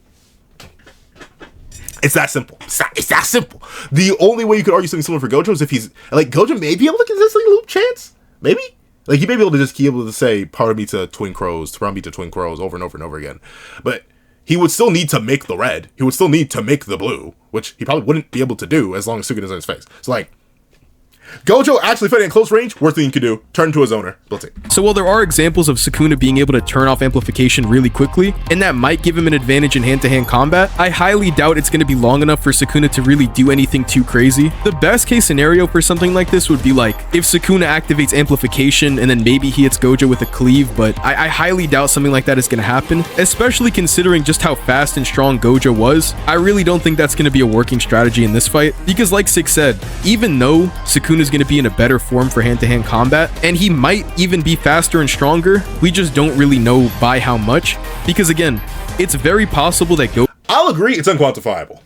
It's that simple. It's that simple. The only way you could argue something similar for Gojo is if he's, like, Gojo may be able to consistently loop chants. Maybe. Like, he may be able to just be able to say, pardon me to twin crows over and over and over again. But he would still need to make the red. He would still need to make the blue, which he probably wouldn't be able to do as long as Sukuna's on his face. So, like, Gojo actually fighting in close range, worst thing he could do, turn into a zoner. Let's see. So while there are examples of Sukuna being able to turn off amplification really quickly, and that might give him an advantage in hand-to-hand combat, I highly doubt it's going to be long enough for Sukuna to really do anything too crazy. The best case scenario for something like this would be like, if Sukuna activates amplification and then maybe he hits Gojo with a cleave, but I highly doubt something like that is going to happen, especially considering just how fast and strong Gojo was. I really don't think that's going to be a working strategy in this fight, because like Six said, even though Sukuna is going to be in a better form for hand-to-hand combat, and he might even be faster and stronger, we just don't really know by how much, because again, it's very possible that I'll agree, it's unquantifiable.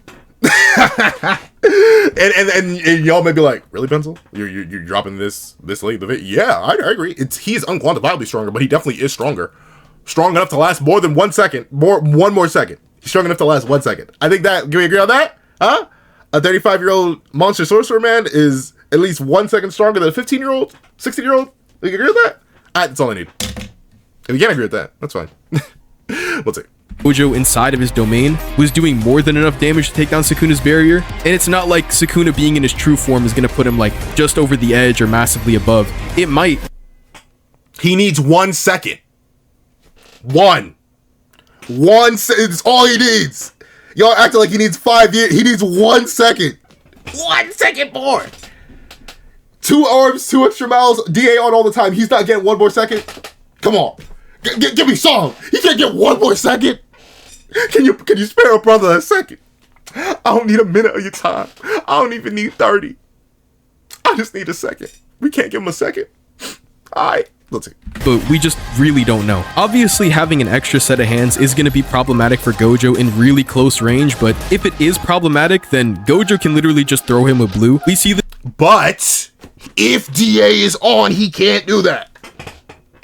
and y'all may be like, really, Pencil? You're dropping this late in the video? Yeah, I agree. He's unquantifiably stronger, but he definitely is stronger. Strong enough to last more than 1 second. One more second. He's strong enough to last 1 second. I think that, can we agree on that? Huh? A 35-year-old monster sorcerer man is at least 1 second stronger than a 15-year-old, 16-year-old. We can agree with that? That's all I need. If you can't agree with that, that's fine. Let's see. Gojo inside of his domain was doing more than enough damage to take down Sukuna's barrier, and it's not like Sukuna being in his true form is going to put him like just over the edge or massively above. It might. He needs 1 second. One second. It's all he needs. Y'all acting like he needs 5 years. He needs 1 second. 1 second more. 2 arms, 2 extra mouths, DA on all the time. He's not getting 1 more second. Come on. Give me some. He can't get 1 more second. Can you spare a brother a second? I don't need a minute of your time. I don't even need 30. I just need a second. We can't give him a second. All right. Let's see. But we just really don't know. Obviously, having an extra set of hands is going to be problematic for Gojo in really close range, but if it is problematic, then Gojo can literally just throw him a blue. We see that. But if DA is on, he can't do that.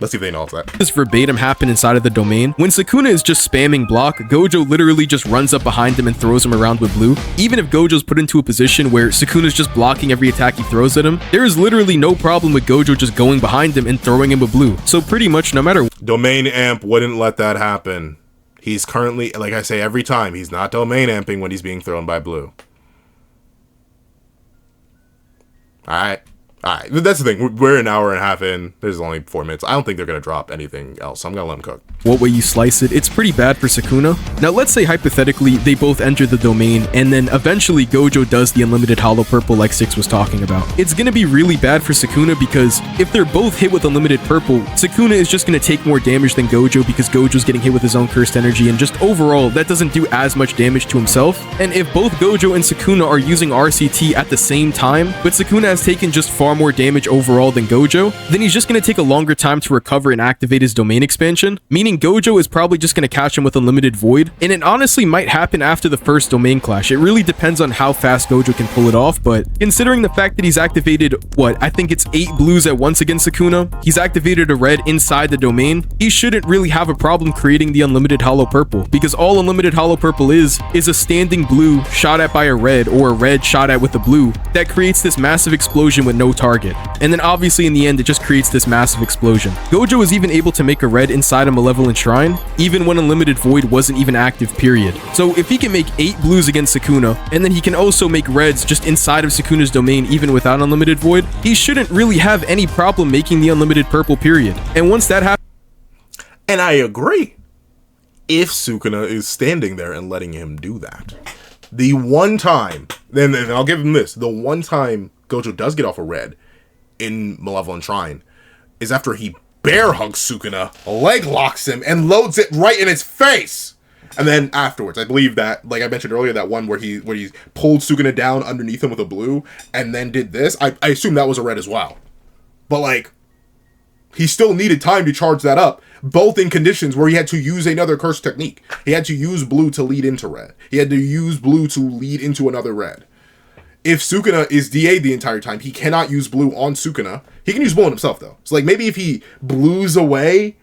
Let's see if they acknowledge that. This verbatim happened inside of the domain. When Sukuna is just spamming block, Gojo literally just runs up behind him and throws him around with blue. Even if Gojo's put into a position where Sukuna's just blocking every attack he throws at him, there is literally no problem with Gojo just going behind him and throwing him with blue. So pretty much no matter. Domain amp wouldn't let that happen. He's currently, like I say every time, he's not domain amping when he's being thrown by blue. Alright. Alright, that's the thing. We're an hour and a half in. There's only 4 minutes. I don't think they're going to drop anything else, so I'm going to let them cook. What way you slice it, it's pretty bad for Sukuna. Now let's say hypothetically they both enter the domain and then eventually Gojo does the unlimited hollow purple like Six was talking about. It's gonna be really bad for Sukuna because if they're both hit with unlimited purple, Sukuna is just gonna take more damage than Gojo because Gojo's getting hit with his own cursed energy, and just overall that doesn't do as much damage to himself. And if both Gojo and Sukuna are using RCT at the same time, but Sukuna has taken just far more damage overall than Gojo, then he's just gonna take a longer time to recover and activate his domain expansion, meaning Gojo is probably just going to catch him with Unlimited Void, and it honestly might happen after the first domain clash. It really depends on how fast Gojo can pull it off, but considering the fact that he's activated, I think it's 8 blues at once against Sukuna, he's activated a red inside the domain, he shouldn't really have a problem creating the Unlimited Hollow Purple, because all Unlimited Hollow Purple is a standing blue shot at by a red, or a red shot at with a blue, that creates this massive explosion with no target. And then obviously in the end, it just creates this massive explosion. Gojo is even able to make a red inside a Malevolent Shrine, even when Unlimited Void wasn't even active, period. So if he can make 8 blues against Sukuna, and then he can also make reds just inside of Sukuna's domain even without Unlimited Void, he shouldn't really have any problem making the Unlimited Purple, period. And once that happens... And I agree. If Sukuna is standing there and letting him do that. The one time, then I'll give him this, the one time Gojo does get off a red in Malevolent Shrine is after he bear hugs Sukuna, leg locks him, and loads it right in his face. And then afterwards, I believe that, like I mentioned earlier, that one where he pulled Sukuna down underneath him with a blue, and then did this, I assume that was a red as well. But like, he still needed time to charge that up, both in conditions where he had to use another curse technique. He had to use blue to lead into red. He had to use blue to lead into another red. If Sukuna is DA'd the entire time, he cannot use blue on Sukuna. He can use blue on himself, though. So, like, maybe if he blues away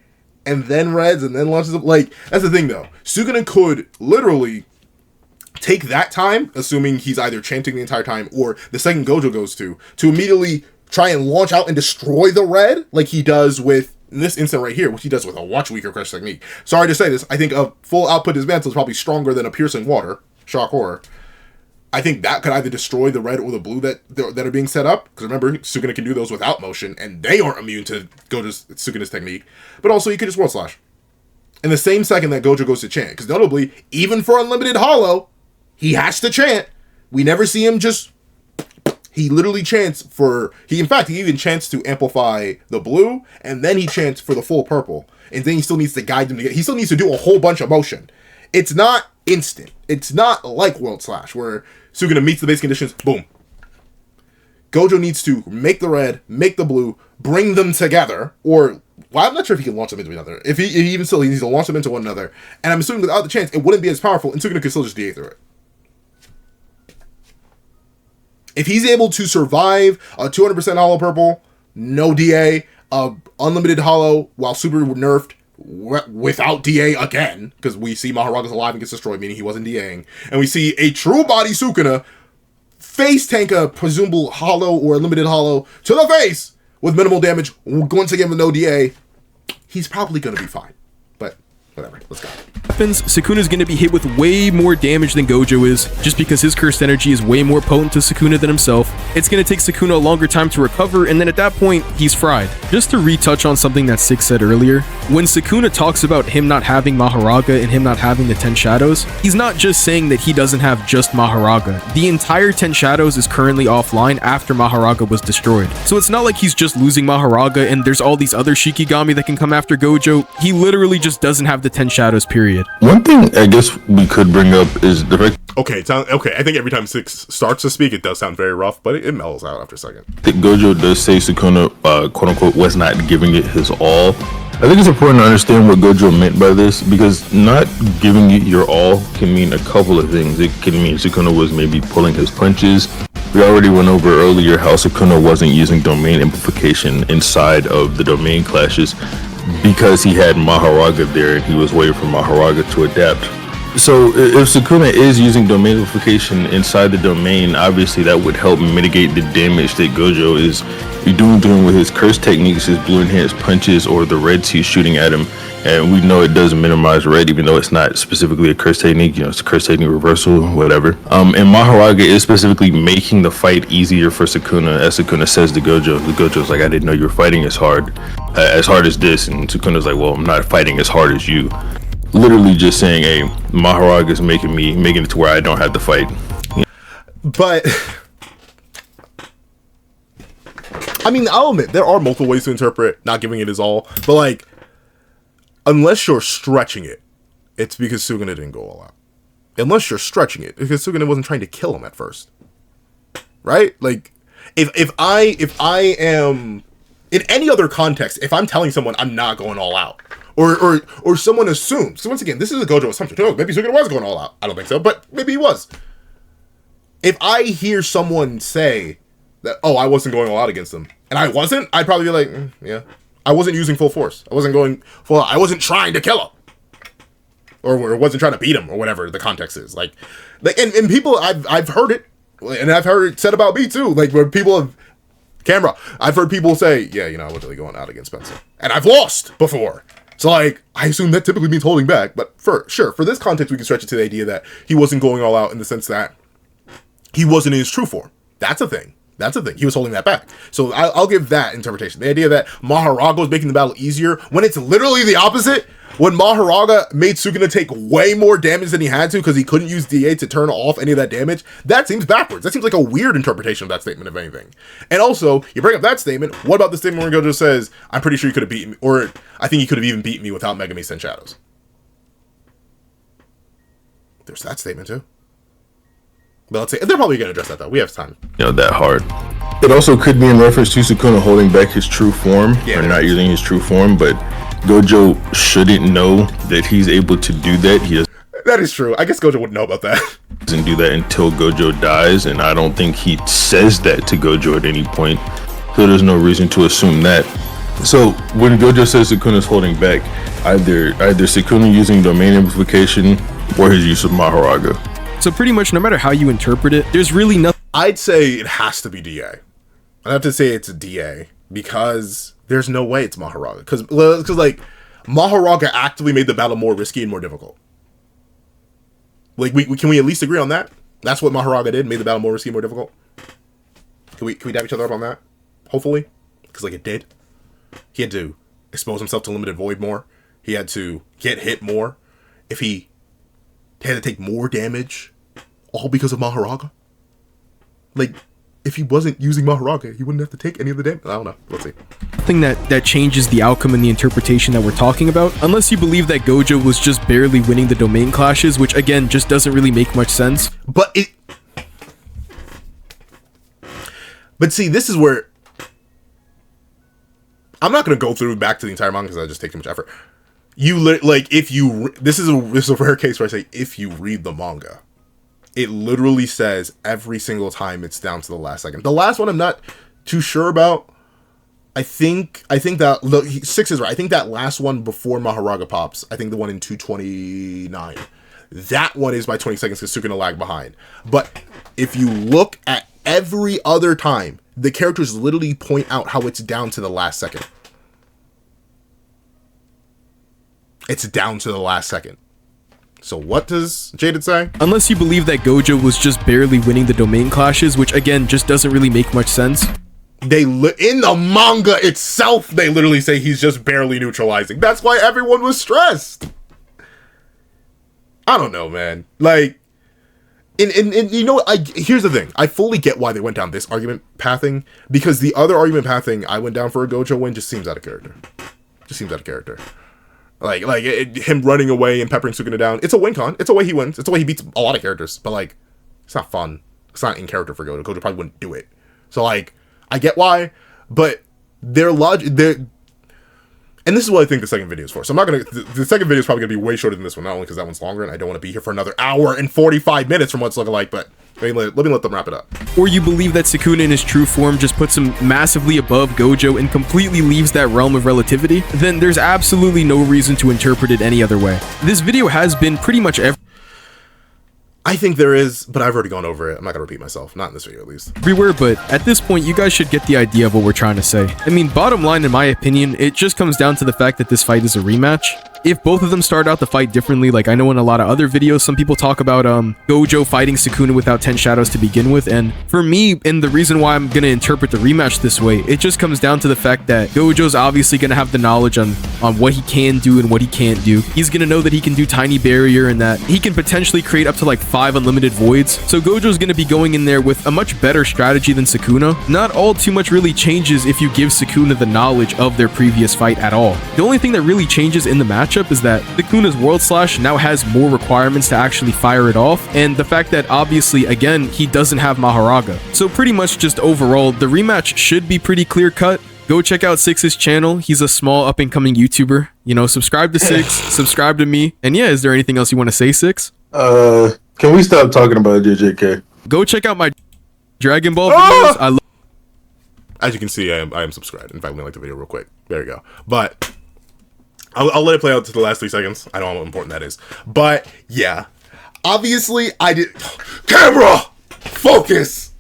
and then reds and then launches up, like, that's the thing, though. Sukuna could literally take that time, assuming he's either chanting the entire time or the second Gojo goes to immediately try and launch out and destroy the red, like he does with, in this instant right here, which he does with a much weaker crush technique. Sorry to say this, I think a full output dismantle is probably stronger than a piercing water, shock horror. I think that could either destroy the red or the blue that are being set up. Because remember, Sukuna can do those without motion, and they aren't immune to Sukuna's technique. But also, you could just World Slash. In the same second that Gojo goes to chant. Because notably, even for Unlimited Hollow, he has to chant. We never see him just... He literally chants for... He even chants to amplify the blue, and then he chants for the full purple. And then he still needs to guide them to get... He still needs to do a whole bunch of motion. It's not instant. It's not like World Slash, where Sukuna meets the base conditions, boom. Gojo needs to make the red, make the blue, bring them together, or, well, I'm not sure if he can launch them into another. If he even still, he needs to launch them into one another. And I'm assuming without the chance, it wouldn't be as powerful, and Sukuna could still just DA through it. If he's able to survive a 200% hollow purple, no DA, unlimited hollow while super nerfed, without DA again, because we see Maharaga's alive and gets destroyed, meaning he wasn't DAing, and we see a true body Sukuna face tank a presumable hollow or limited hollow to the face with minimal damage, once again with no DA, he's probably going to be fine. But whatever, let's go. Sukuna's going to be hit with way more damage than Gojo is, just because his cursed energy is way more potent to Sukuna than himself. It's going to take Sukuna a longer time to recover, and then at that point, he's fried. Just to retouch on something that Six said earlier, when Sukuna talks about him not having Maharaga and him not having the 10 Shadows, he's not just saying that he doesn't have just Maharaga. The entire 10 Shadows is currently offline after Maharaga was destroyed. So it's not like he's just losing Maharaga and there's all these other Shikigami that can come after Gojo. He literally just doesn't have the 10 Shadows, period. One thing I guess we could bring up is the fact... Okay, I think every time Six starts to speak, it does sound very rough, but it mellows out after a second. I think Gojo does say Sukuna, quote-unquote, was not giving it his all. I think it's important to understand what Gojo meant by this, because not giving it your all can mean a couple of things. It can mean Sukuna was maybe pulling his punches. We already went over earlier how Sukuna wasn't using domain amplification inside of the domain clashes. because he had Maharaga there and he was waiting for Maharaga to adapt. So if Sukuna is using domain amplification inside the domain, obviously that would help mitigate the damage that Gojo is doing with his curse techniques, his blue enhanced punches, or the reds he's shooting at him. And we know it does minimize red, even though it's not specifically a curse technique. You know, it's a curse technique reversal, whatever. And Maharaga is specifically making the fight easier for Sukuna, as Sukuna says to Gojo. The Gojo's like, I didn't know you were fighting as hard as this. And Sukuna's like, well, I'm not fighting as hard as you. Literally just saying, hey, Maharaga is making it to where I don't have to fight. But I mean, I'll admit there are multiple ways to interpret not giving it his all, but like, unless you're stretching it, it's because Sukuna didn't go all out. Unless you're stretching it, because Sukuna wasn't trying to kill him at first, right? Like, if I am in any other context, if I'm telling someone I'm not going all out, or someone assumes, so once again, this is a Gojo assumption. Who knows? Maybe Sukuna was going all out. I don't think so, but maybe he was. If I hear someone say that, oh, I wasn't going all out against them, and I wasn't, I'd probably be like, yeah. I wasn't using full force. I wasn't going full out. I wasn't trying to kill him. Or wasn't trying to beat him, or whatever the context is. Like and people, I've heard it, and I've heard it said about me too. Like, where people have, I've heard people say, yeah, you know, I wasn't really going out against Spencer. And I've lost before. So, like, I assume that typically means holding back. But for this context, we can stretch it to the idea that he wasn't going all out in the sense that he wasn't in his true form. That's a thing. He was holding that back. So I'll give that interpretation. The idea that Maharaga was making the battle easier, when it's literally the opposite. When Maharaga made Sukuna take way more damage than he had to because he couldn't use DA to turn off any of that damage, that seems backwards. That seems like a weird interpretation of that statement, if anything. And also, you bring up that statement, what about the statement where Gojo says, I'm pretty sure you could have beaten me, or I think you could have even beaten me without Megami Send Shadows. There's that statement too. But let's say, they're probably going to address that though. We have time. You know, that hard. It also could be in reference to Sukuna holding back his true form, or not using his true form, but Gojo shouldn't know that he's able to do that. That is true. I guess Gojo wouldn't know about that. Doesn't do that until Gojo dies, and I don't think he says that to Gojo at any point. So there's no reason to assume that. So when Gojo says Sukuna's holding back, either Sukuna using domain amplification or his use of Maharaga. So pretty much no matter how you interpret it, there's really nothing. I'd say it has to be DA. I'd have to say it's a DA because there's no way it's Maharaga. Because like, Maharaga actively made the battle more risky and more difficult. Like, can we at least agree on that? That's what Maharaga did, made the battle more risky and more difficult. Can we dab each other up on that? Hopefully. Because, like, it did. He had to expose himself to limited void more. He had to get hit more. If he had to take more damage, all because of Maharaga. Like, if he wasn't using Maharaga, he wouldn't have to take any of the damage. I don't know. Let's see. Thing that changes the outcome and the interpretation that we're talking about, unless you believe that Gojo was just barely winning the domain clashes, which again just doesn't really make much sense. But see, this is where I'm not going to go through back to the entire manga because I just take too much effort. This is a rare case where I say if you read the manga, it literally says every single time it's down to the last second. The last one I'm not too sure about. I think that, look, 6 is right. I think that last one before Maharaga pops, I think the one in 229, that one is by 20 seconds because Sukuna lag behind. But if you look at every other time, the characters literally point out how it's down to the last second. It's down to the last second. So what does Jaded say? Unless you believe that Gojo was just barely winning the domain clashes, which again just doesn't really make much sense. In the manga itself, they literally say he's just barely neutralizing. That's why everyone was stressed. I don't know, man. Like, and you know, here's the thing. I fully get why they went down this argument pathing, because the other argument pathing I went down for a Gojo win just seems out of character. Like him running away and peppering Sukuna down. It's a win con. It's a way he wins. It's a way he beats a lot of characters. But, like, it's not fun. It's not in character for Gojo. Gojo probably wouldn't do it. So, like, I get why. But their logic... And And this is what I think the second video is for. So I'm not going to... The second video is probably going to be way shorter than this one, not only because that one's longer, and I don't want to be here for another hour and 45 minutes from what's looking like, but let me let them wrap it up. Or you believe that Sukuna in his true form just puts him massively above Gojo and completely leaves that realm of relativity, then there's absolutely no reason to interpret it any other way. This video has been pretty much I think there is, but I've already gone over it. I'm not going to repeat myself. Not in this video, at least. everywhere, but at this point, you guys should get the idea of what we're trying to say. I mean, bottom line, in my opinion, it just comes down to the fact that this fight is a rematch. If both of them start out the fight differently, like I know in a lot of other videos, some people talk about Gojo fighting Sukuna without 10 shadows to begin with, and for me, and the reason why I'm gonna interpret the rematch this way, it just comes down to the fact that Gojo's obviously gonna have the knowledge on what he can do and what he can't do. He's gonna know that he can do Tiny Barrier and that he can potentially create up to like 5 unlimited voids, so Gojo's gonna be going in there with a much better strategy than Sukuna. Not all too much really changes if you give Sukuna the knowledge of their previous fight at all. The only thing that really changes in the matchup is that Sukuna's World Slash now has more requirements to actually fire it off, and the fact that obviously, again, he doesn't have Maharaga. So pretty much just overall, the rematch should be pretty clear cut. Go check out Six's channel. He's a small up-and-coming YouTuber. You know, subscribe to Six, subscribe to me, and yeah, is there anything else you want to say, Six? Can we stop talking about JJK? Go check out my Dragon Ball videos. I love. As you can see, I am subscribed. In fact, let me like the video real quick. There you go. But I'll let it play out to the last 3 seconds. I don't know how important that is. But, yeah. Obviously, I did... Camera! Focus!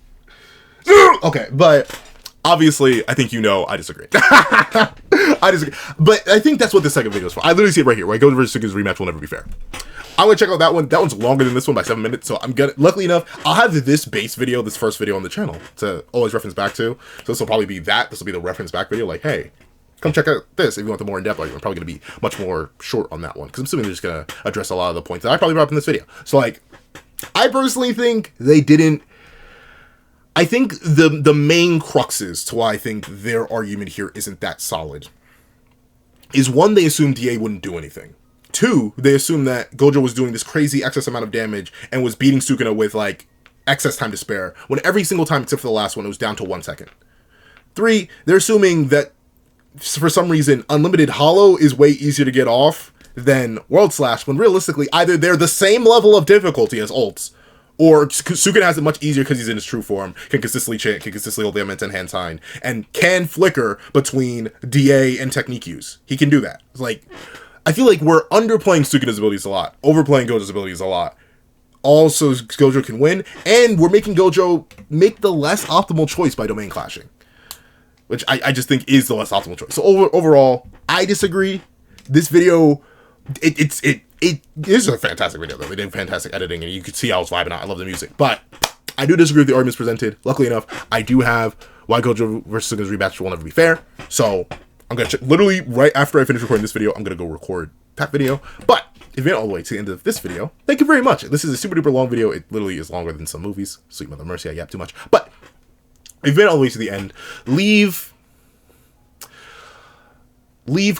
Okay, but... Obviously, I think you know I disagree. I disagree. But I think that's what the second video is for. I literally see it right here. Right? Gojo vs. Sukuna's rematch will never be fair. I'm gonna check out that one. That one's longer than this one by 7 minutes. So I'm gonna... Luckily enough, I'll have this base video, this first video on the channel to always reference back to. So this will probably be that. This will be the reference back video. Like, hey... Come check out this if you want the more in-depth argument. I'm probably going to be much more short on that one, because I'm assuming they're just going to address a lot of the points that I probably brought up in this video. So, like, I personally think they didn't... I think the main cruxes to why I think their argument here isn't that solid is, one, they assumed DA wouldn't do anything. 2, they assumed that Gojo was doing this crazy excess amount of damage and was beating Sukuna with, like, excess time to spare, when every single time except for the last one, it was down to 1 second. 3, they're assuming that for some reason, Unlimited Hollow is way easier to get off than World Slash, when realistically, either they're the same level of difficulty as ults, or Sukuna has it much easier because he's in his true form, can consistently chant, can consistently hold damage and hand sign, and can flicker between DA and technique use. He can do that. It's like, I feel like we're underplaying Sukuna's abilities a lot, overplaying Gojo's abilities a lot. Also, Gojo can win, and we're making Gojo make the less optimal choice by domain clashing, which I just think is the less optimal choice. So overall, I disagree. This video, it is a fantastic video, though. They did fantastic editing, and you could see I was vibing out. I love the music. But I do disagree with the arguments presented. Luckily enough, I do have why Gojo vs. Sukuna's rematch will never be fair. So I'm going to check, literally right after I finish recording this video, I'm going to go record that video. But if you made it all the way to the end of this video, thank you very much. This is a super duper long video. It literally is longer than some movies. Sweet Mother Mercy, I yap too much. But if you made it all the way to the end, leave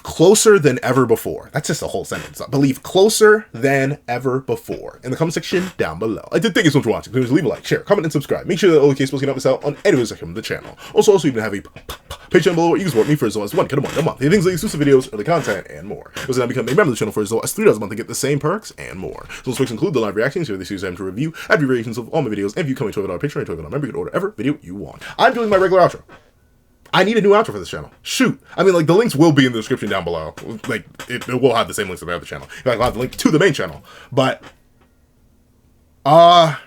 closer than ever before. That's just a whole sentence. But leave closer than ever before in the comment section down below. I did thank you so much for watching. Please leave a like, share, comment, and subscribe. Make sure that all the case can help us out on any section of the channel. Also, even have a Patreon below where you can support me for as low as $1 a month. The things like exclusive videos, early content, and more. Also, now become a member of the channel for as low as $3 a month to get the same perks and more. So those perks include the live reactions, here this time to review, add reactions of all my videos, and if you come to $12 Patreon, $12 member, you can order every video you want. I'm doing my regular outro. I need a new outro for this channel. Shoot. I mean, like, the links will be in the description down below. Like, it will have the same links to my other channel. In fact, I'll have the link to the main channel. But, I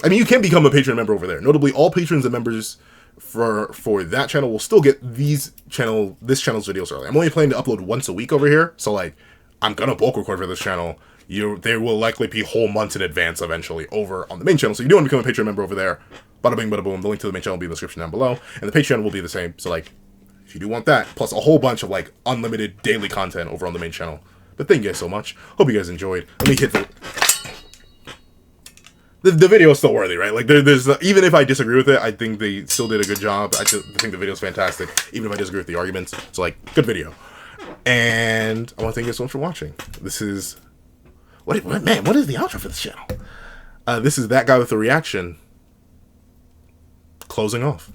mean, you can become a Patreon member over there. Notably, all patrons and members for that channel will still get this channel's videos early. I'm only planning to upload once a week over here. So, like, I'm gonna bulk record for this channel. There will likely be whole months in advance eventually over on the main channel. So you do want to become a Patreon member over there. Bada bing, bada boom. The link to the main channel will be in the description down below. And the Patreon will be the same. So, like, if you do want that, plus a whole bunch of, like, unlimited daily content over on the main channel. But thank you guys so much. Hope you guys enjoyed. Let me hit the video is still worthy, right? Like, there's even if I disagree with it, I think they still did a good job. I think the video is fantastic, even if I disagree with the arguments. So, like, good video. And I want to thank you guys so much for watching. This is... What is the outro for this channel? This is that guy with the reaction closing off.